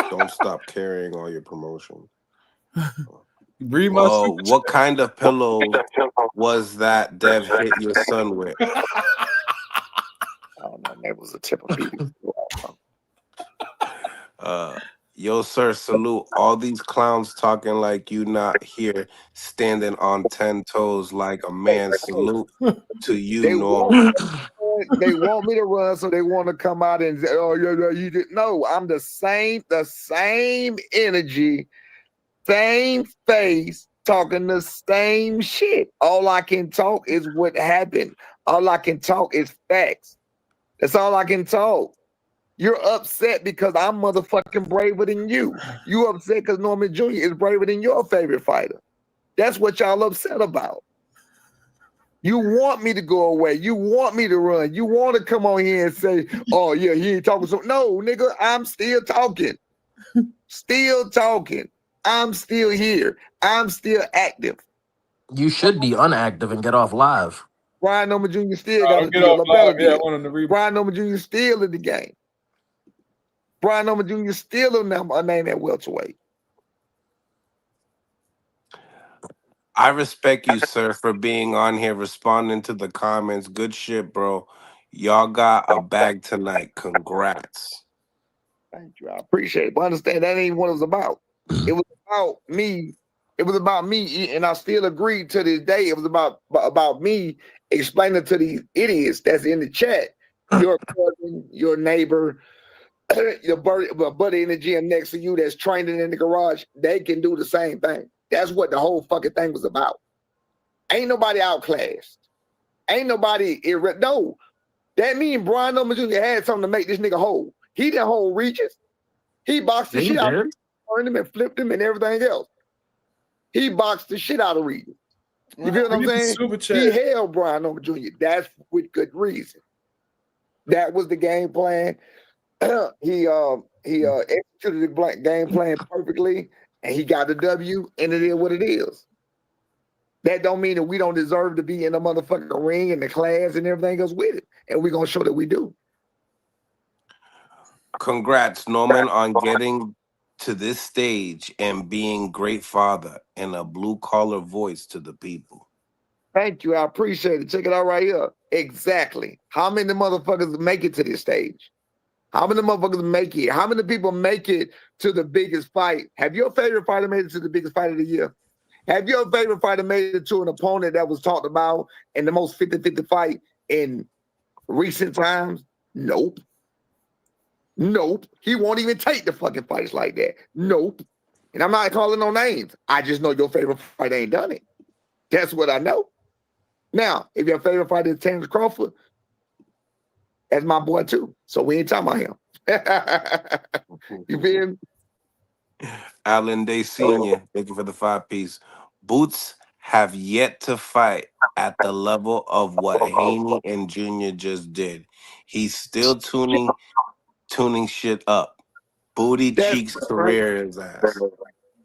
Don't stop carrying all your promotions. Read my what kind of pillow was that Dev hit your son with? I don't know. That was a tip of people. Yo, sir, salute. All these clowns talking like you not here, standing on 10 toes like a man. Salute to you, Norm. They want me to run, so they want to come out and say, "Oh, yeah, you did." No, I'm the same energy, same face, talking the same shit. All I can talk is what happened. All I can talk is facts. That's all I can talk. You're upset because I'm motherfucking braver than you. You upset because Norman Jr. is braver than your favorite fighter. That's what y'all upset about. You want me to go away. You want me to run. You want to come on here and say, "Oh, yeah, he ain't talking." So no, nigga, I'm still talking. Still talking. I'm still here. I'm still active. You should be unactive and get off live. Brian Norman Jr. still got a deal. Yeah, I want him to read. Brian Norman Jr. still in the game. Brian Norman Jr. still a name at welterweight. I respect you, sir, for being on here, responding to the comments. Good shit, bro. Y'all got a bag tonight. Congrats. Thank you. I appreciate it. But understand that ain't what it was about. It was about me. It was about me, and I still agree to this day. It was about me explaining to these idiots that's in the chat, your cousin, your neighbor, your buddy in the gym next to you that's training in the garage, they can do the same thing. That's what the whole fucking thing was about. Ain't nobody outclassed. Ain't nobody no. That mean Brian Norman Jr. had something to make this nigga whole. He didn't hold Regis. He boxed the shit out of him, turned him and flipped him and everything else. He boxed the shit out of Regis. You feel what I'm saying? He held Brian Norman Jr. That's with good reason. That was the game plan. He executed the game plan perfectly, and he got the W, and it is what it is. That don't mean that we don't deserve to be in the motherfucking ring and the class and everything else with it, and we're gonna show that we do. Congrats, Norman, on getting to this stage and being great father and a blue-collar voice to the people. Thank you. I appreciate it. Check it out right here. Exactly. How many motherfuckers make it to this stage? How many motherfuckers make it? How many people make it to the biggest fight? Have your favorite fighter made it to the biggest fight of the year? Have your favorite fighter made it to an opponent that was talked about in the most 50-50 fight in recent times? Nope. Nope. He won't even take the fucking fights like that. Nope. And I'm not calling no names. I just know your favorite fighter ain't done it. That's what I know. Now, if your favorite fighter is Terrence Crawford, that's my boy too. So we ain't talking about him. You feel me? Alan Day Sr., thank you for the 5-piece. Boots have yet to fight at the level of what Haney and Jr. just did. He's still tuning shit up. Booty Cheeks career is ass.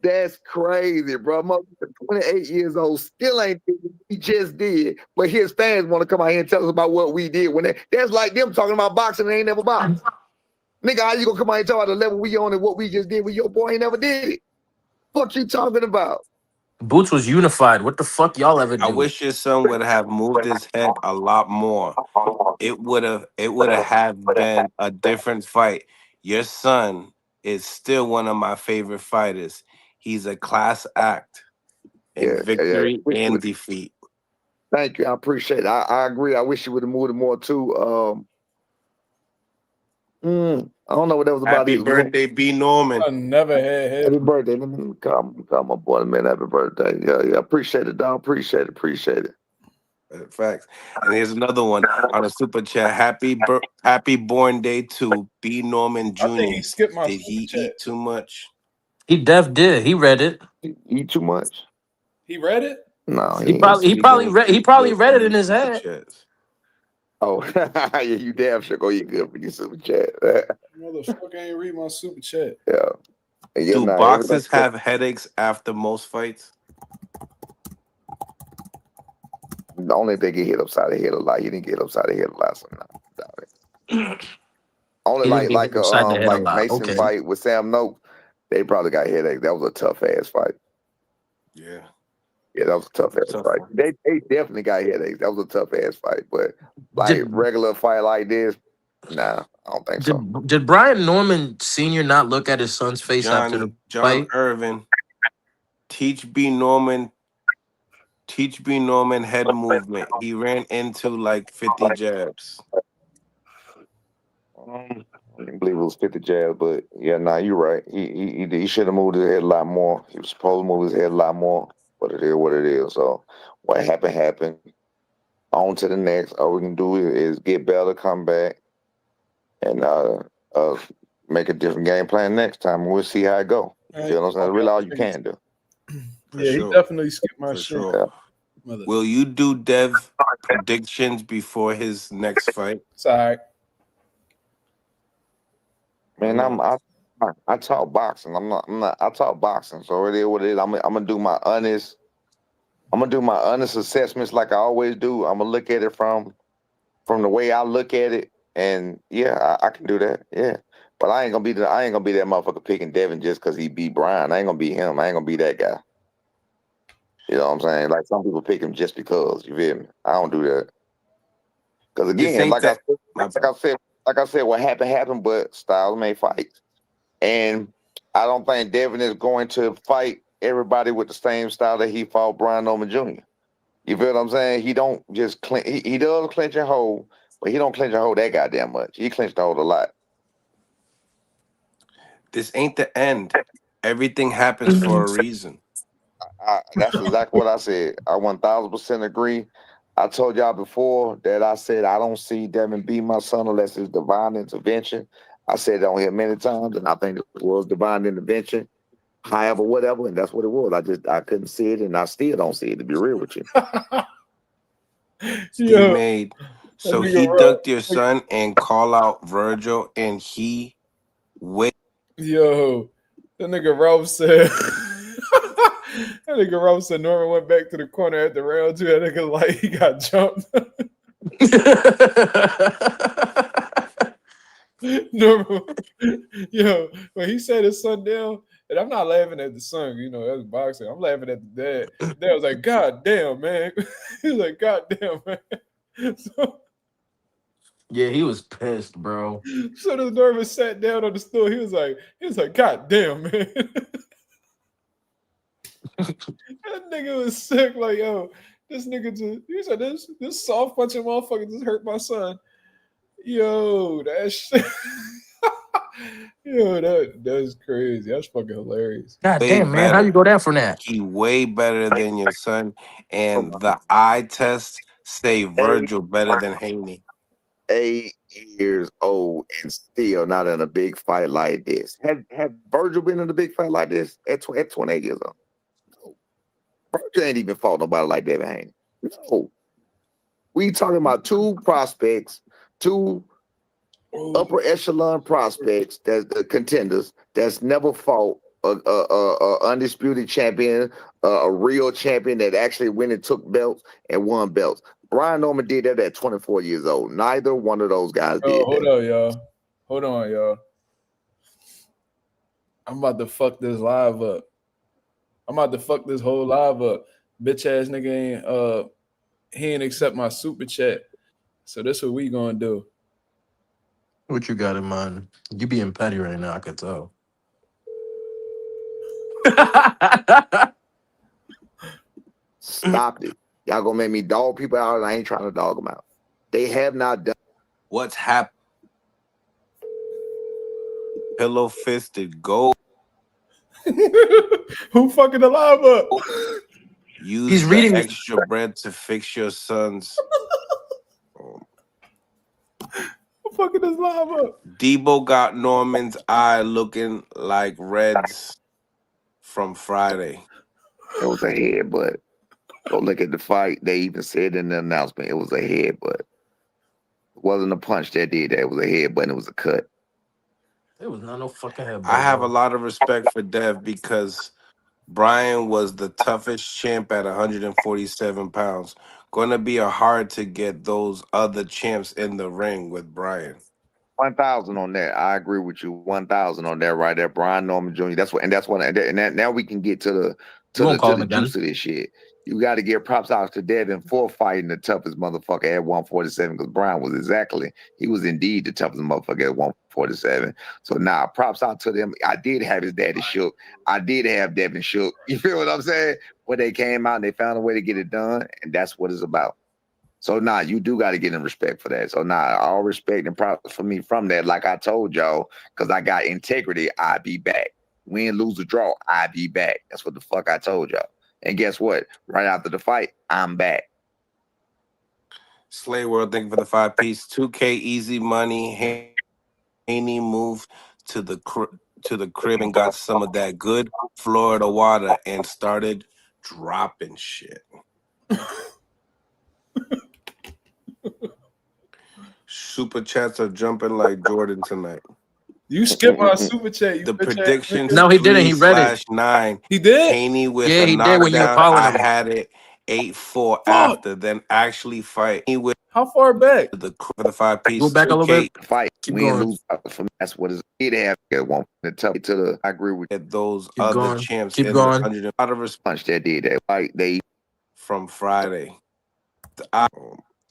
That's crazy, bro. Motherfucker, 28 years old, still ain't did what he just did. But his fans want to come out here and tell us about what we did. That's like them talking about boxing and they ain't never boxed. Nigga, how you gonna come out and talk about the level we on and what we just did when your boy ain't never did it? What you talking about? Boots was unified. What the fuck y'all ever do? I wish your son would have moved his head a lot more. It would have been a different fight. Your son is still one of my favorite fighters. He's a class act in victory and defeat. Thank you. I appreciate it. I agree. I wish you would have moved it more too. I don't know what that was about. Happy birthday, B. Norman. I never had Happy birthday. Let me call my boy, man. Happy birthday. Yeah. Appreciate it, dog. Appreciate it. Facts. And here's another one on a super chat. Happy born day to B. Norman Jr. I think he skipped my Did he super chat. eat too much? He did. He read it. He eat too much? He read it? No. He probably read it in his head. Chats. Oh, yeah, you damn sure go eat good for your super chat. Motherfucker ain't read my super chat. Yeah. Do boxers have headaches after most fights? The only thing he hit upside the head a lot. He didn't get upside the head a lot. So no. Only like Mason fight with Sam Noakes, they probably got headaches. That was a tough ass fight. Yeah. Yeah, that was a tough ass fight. They definitely got headaches. That was a tough ass fight. But regular fight like this, nah, I don't think so. Did Brian Norman Sr. not look at his son's face after the fight? Irvin, teach B. Norman head movement. He ran into like 50 jabs. I didn't believe it was 50 jabs, but yeah, you're right. He should have moved his head a lot more. He was supposed to move his head a lot more, but it is what it is. So what happened. On to the next. All we can do is get better, come back, and make a different game plan next time. We'll see how it go. You know what I'm saying? That's really all you can do. Yeah, he definitely skipped my shit. Sure. Yeah. Will you do Dev predictions before his next fight? It's all right. Man, I talk boxing. I talk boxing. So it is what it is. I'm gonna do my honest assessments like I always do. I'm gonna look at it from the way I look at it, and yeah, I can do that. Yeah, but I ain't gonna be that motherfucker picking Devin just because he beat Brian. I ain't gonna be him. I ain't gonna be that guy. You know what I'm saying? Like some people pick him just because. You feel me? I don't do that. Because again, like I said, what happened. But styles may fight, and I don't think Devin is going to fight everybody with the same style that he fought Brian Norman Jr. You feel what I'm saying? He don't just clinch. He does clinch and hold, but he don't clinch and hold that goddamn much. He clinches and hold a lot. This ain't the end. Everything happens for a reason. That's exactly what I said. I 1000% agree. I told y'all before that I said I don't see Devin beat my son unless it's divine intervention. I said it on here many times, and I think it was divine intervention. However, whatever, and that's what it was. I couldn't see it, and I still don't see it, to be real with you. He dunked your son and call out Virgil, and he wait. Yo, that nigga Ralph said. That nigga Ralph said Norman went back to the corner at the round two. That nigga like he got jumped. Norman, yo, when he said his son down, and I'm not laughing at the son, you know, that's boxing. I'm laughing at the dad. Dad was like, God damn, man. He was like, God damn, man. Yeah, he was pissed, bro. So the Norman sat down on the stool. He was like, God damn, man. That nigga was sick. Like, yo, this nigga he said, this soft punching motherfucker just hurt my son. Yo, that shit. Yo, that's crazy. That's fucking hilarious. God damn, man. How you go down from that? He way better than your son. And the eye test say Virgil better than Haney. 8 years old and still not in a big fight like this. Have Virgil been in a big fight like this at 28 years old? No. Virgil ain't even fought nobody like Devin Haney. No. We talking about two prospects, two upper echelon prospects, that's the contenders, that's never fought a undisputed champion, a real champion that actually went and took belts and won belts. Brian Norman did that at 24 years old. Neither one of those guys did hold that. on, y'all. Hold on, y'all. I'm about to fuck this live up. I'm about to fuck this whole live up. Bitch ass nigga ain't he ain't accept my super chat. So this what we gonna do. What you got in mind? You being petty right now, I could tell. Stop it. Y'all gonna make me dog people out, and I ain't trying to dog them out. They have not done. What's happened? Pillow fisted gold. Who fucking the live up? Use He's the reading- extra bread to fix your son's. Who fucking this live up? Debo got Norman's eye looking like Reds from Friday. It was a headbutt. Go look at the fight. They even said in the announcement it was a headbutt. It wasn't a punch that did that. It was a headbutt. It was a cut. It was not no fucking head. I have a lot of respect for Dev because Brian was the toughest champ at 147 pounds. Gonna be hard to get those other champs in the ring with Brian. 1,000 on that. I agree with you. 1,000 on that right there. Brian Norman Jr. That's what, and that's what, and that, now we can get to the juice of this shit. You got to give props out to Devin for fighting the toughest motherfucker at 147 because Brian he was indeed the toughest motherfucker at 147. So now props out to them. I did have his daddy shook. I did have Devin shook. You feel what I'm saying? When they came out and they found a way to get it done, and that's what it's about. So you do got to get in respect for that. So all respect and props for me from that. Like I told y'all, because I got integrity, I be back. Win, lose, or draw, I be back. That's what the fuck I told y'all. And guess what? Right after the fight, I'm back. Slay World, thank you for the 5-piece. 2K easy money. Haney moved to the crib and got some of that good Florida water and started dropping shit. Super chats are jumping like Jordan tonight. You skipped my super chat. You The bitch ass predictions. nigga. No, he didn't. He read it. 3/9. He did? Haney with Yeah, a he did when you were knockdown. calling I him. had it 8-4 after, then actually fight. He with How far back? the 5-piece. Go back a little bit. Fight, Keep win, going. lose. For me, that's what it's. He'd have to one to tell to the. I agree with Get those Keep other going. champs Keep in going. the 100 out of respect punch that did that. Like they from Friday.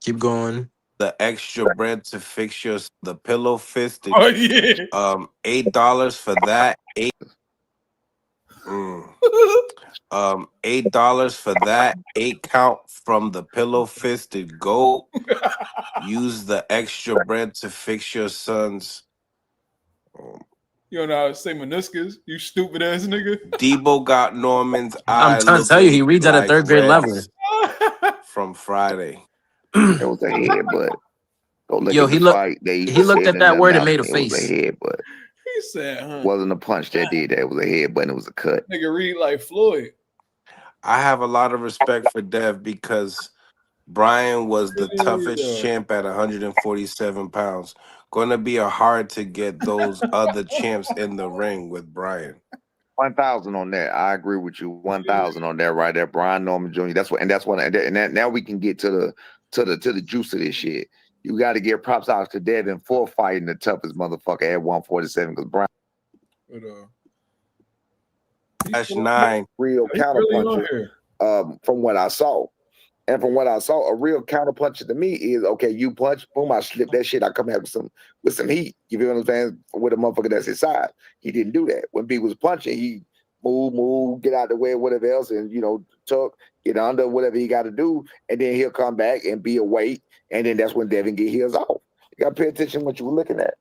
Keep going. The extra bread to fix your the pillow fisted. Oh yeah. $8 for that. $8 for that. 8 count from the pillow fisted gold. Use the extra bread to fix your son's. You don't know how to say meniscus, you stupid ass nigga. Debo got Norman's eye. I'm trying to tell you, he reads at a like third grade level. Reds from Friday. it was a headbutt. Go look Yo, at he the looked- fight. They he looked said at that in the word and made a announcement it was face. a headbutt. He said, huh? It wasn't a punch that did that. It was a headbutt. And it was a cut. Nigga read like Floyd. I have a lot of respect for Dev because Brian was the toughest champ at 147 pounds. Gonna be hard to get those other champs in the ring with Brian. 1,000 on that. I agree with you. 1,000 on that right there. Brian Norman Jr. That's what, and that now we can get to the juice of this shit. You got to give props out to Devin for fighting the toughest motherfucker at 147 because Brian -9. real counterpuncher. From what I saw. And from what I saw, a real counterpuncher to me is okay, you punch, boom, I slip that shit, I come out with some heat. You feel what I'm saying? With a motherfucker that's his side. He didn't do that. When B was punching, he move, get out the way, whatever else, and tuck, get under, whatever he got to do, and then he'll come back and be a weight, and then that's when Devin get his off. You got to pay attention to what you were looking at.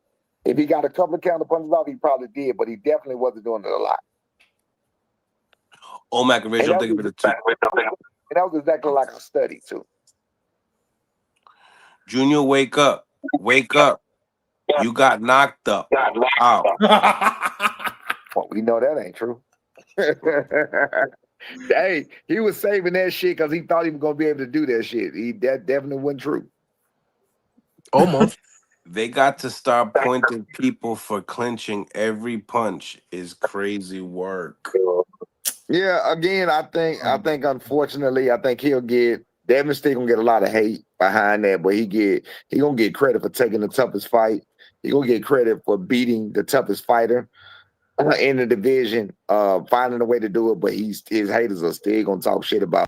If he got a couple of counterpunches off, he probably did, but he definitely wasn't doing it a lot. Omac and Rachel, thank you for the 2. And that was exactly like I studied too. Junior, wake up. Wake up. You got knocked up. Wow. Well, we know that ain't true. Hey, he was saving that shit because he thought he was gonna be able to do that shit. That definitely wasn't true. Almost. They got to start pointing people for clinching every punch. Is crazy work. Yeah, again, I think unfortunately, I think he'll get Devin still gonna get a lot of hate behind that, but he gonna get credit for taking the toughest fight. He gonna get credit for beating the toughest fighter in the division, finding a way to do it, but his haters are still gonna talk shit about.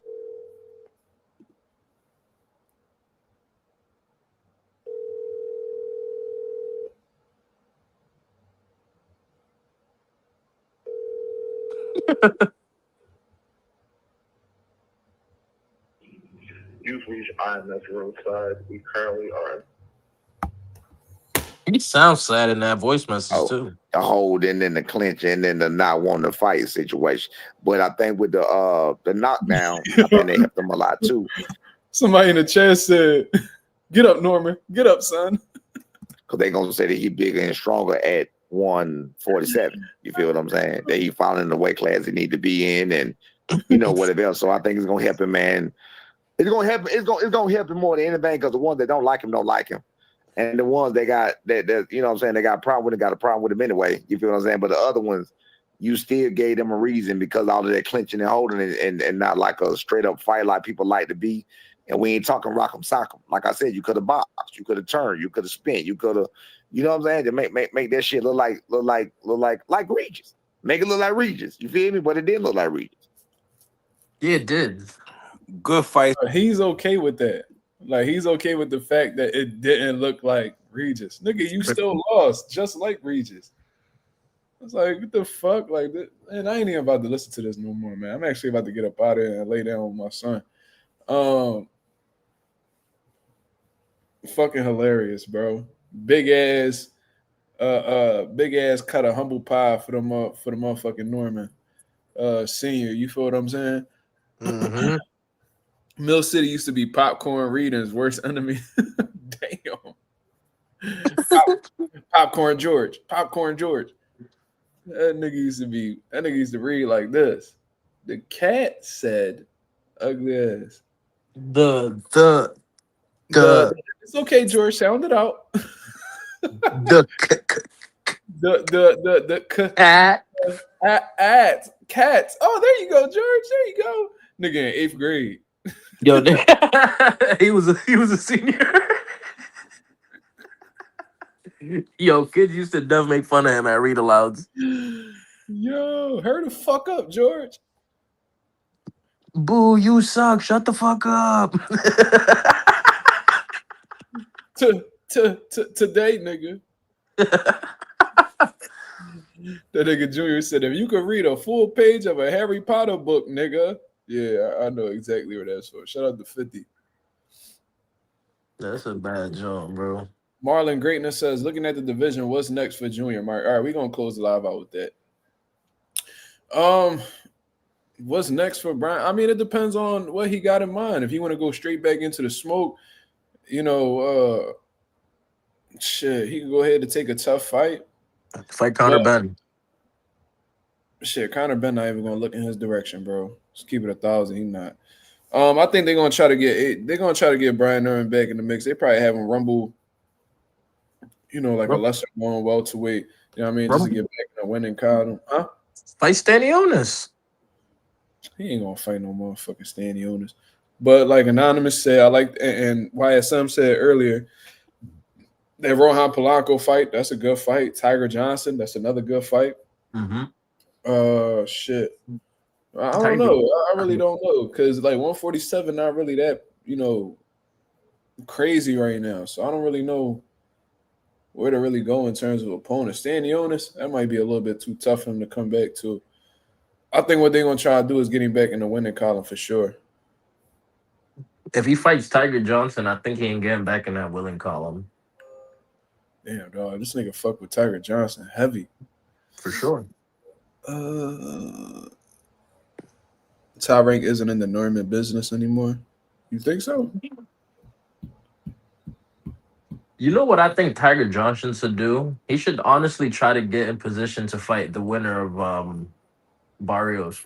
You've reached IMS roadside. We currently are. He sounds sad in that voice message too. The holding and the clinching and the not wanting to fight situation. But I think with the knockdown, I think they helped him a lot too. Somebody in the chat said, "Get up, Norman. Get up, son." Because they're gonna say that he bigger and stronger at 147. You feel what I'm saying? That he following the weight class he need to be in, and whatever else. So I think it's gonna help him, man. It's gonna help. It's gonna help him more than anything because the ones that don't like him. And the ones they got that you know what I'm saying, they got a problem with it, got a problem with him anyway. You feel what I'm saying? But the other ones, you still gave them a reason because all of that clinching and holding and not like a straight up fight like people like to be. And we ain't talking rock'em sock'em. Like I said, you could have boxed, you could have turned, you could have spent, you could have, you know what I'm saying? To make that shit look like Regis. Make it look like Regis. You feel me? But it did look like Regis. Yeah, it did. Good fight. He's okay with that. Like, he's okay with the fact that it didn't look like Regis. Nigga, you still lost, just like Regis. I was like, what the fuck? Like, man, I ain't even about to listen to this no more, man. I'm actually about to get up out of here and lay down with my son. Fucking hilarious, bro. Big ass cut a humble pie for the motherfucking Norman senior. You feel what I'm saying? Mm-hmm. Mill City used to be Popcorn Reading's worst enemy. Damn. Popcorn George. That nigga used to read like this. The cat said, ugly ass. It's okay, George. Sound it out. Cats. Oh, there you go, George. There you go. Nigga in 8th grade. Yo, he was a senior. Yo, kids used to definitely make fun of him at read alouds. Yo, hurry the fuck up, George. Boo, you suck. Shut the fuck up. Today, nigga. That nigga Junior said, if you could read a full page of a Harry Potter book, nigga. Yeah, I know exactly what that's for. Shout out to 50. That's a bad job, bro. Marlon Greatness says, looking at the division, what's next for Junior? Mark. All right, we're gonna close the live out with that. What's next for Brian? I mean, it depends on what he got in mind. If he want to go straight back into the smoke, shit, he can go ahead and take a tough fight. Fight Conor Benn. Shit, Conor Benn not even gonna look in his direction, bro. Just keep it 1,000. He not. I think they're gonna try to get Brian Norman back in the mix. They probably have him rumble, like a lesser known welterweight. You know what I mean? Just to get back in the winning column. Huh? Fight Stanionis. He ain't gonna fight no motherfucking Stanionis. But like Anonymous said, I like, and YSM said earlier, that Rohan Polanco fight, that's a good fight. Tiger Johnson, that's another good fight. Mm-hmm. Shit. I don't know. I really don't know because like 147 not really that crazy right now. So I don't really know where to really go in terms of opponents. Stanionis, that might be a little bit too tough for him to come back to. I think what they're gonna try to do is get him back in the winning column for sure. If he fights Tiger Johnson, I think he ain't getting back in that willing column. Damn, dog, this nigga fuck with Tiger Johnson heavy for sure. Top Rank isn't in the Norman business anymore. You think so? You know what I think Tiger Johnson should do? He should honestly try to get in position to fight the winner of Barrios,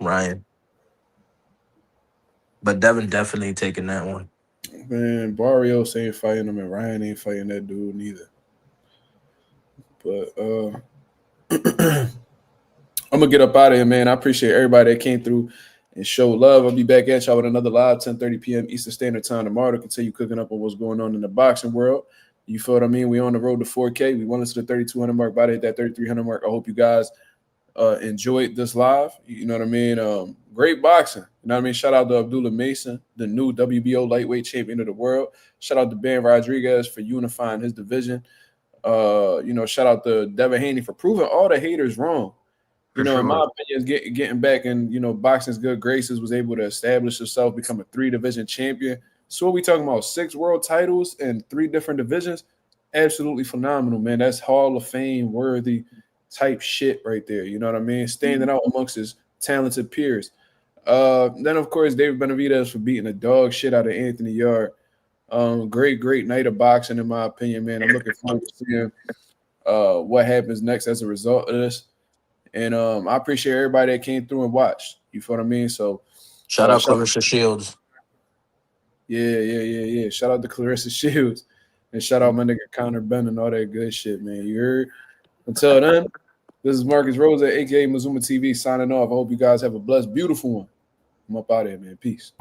Ryan. But Devin definitely taking that one. Man, Barrios ain't fighting him, and Ryan ain't fighting that dude neither. But I'm gonna get up out of here, man. I appreciate everybody that came through and showed love. I'll be back at y'all with another live 10:30 p.m. Eastern Standard Time tomorrow to continue cooking up on what's going on in the boxing world. You feel what I mean? We on the road to 4K. We went into the 3,200 mark, about to hit that 3,300 mark. I hope you guys enjoyed this live. You know what I mean? Great boxing. You know what I mean? Shout out to Abdullah Mason, the new WBO lightweight champion of the world. Shout out to Ben Rodriguez for unifying his division. Shout out to Devin Haney for proving all the haters wrong. In my opinion, getting back in, boxing's good graces, was able to establish himself, become a 3-division champion. So what we talking about? 6 world titles and 3 different divisions? Absolutely phenomenal, man. That's Hall of Fame worthy type shit right there. You know what I mean? Standing out amongst his talented peers. Then, of course, David Benavidez for beating the dog shit out of Anthony Yarde. Great night of boxing, in my opinion, man. I'm looking forward to seeing what happens next as a result of this. And I appreciate everybody that came through and watched. You feel what I mean? So shout out Clarissa Shields. Yeah. Shout out to Clarissa Shields. And shout out my nigga Connor Ben and all that good shit, man. You heard? Until then, this is Marcus Rosa, a.k.a. Mazuma TV, signing off. I hope you guys have a blessed, beautiful one. I'm up out of here, man. Peace.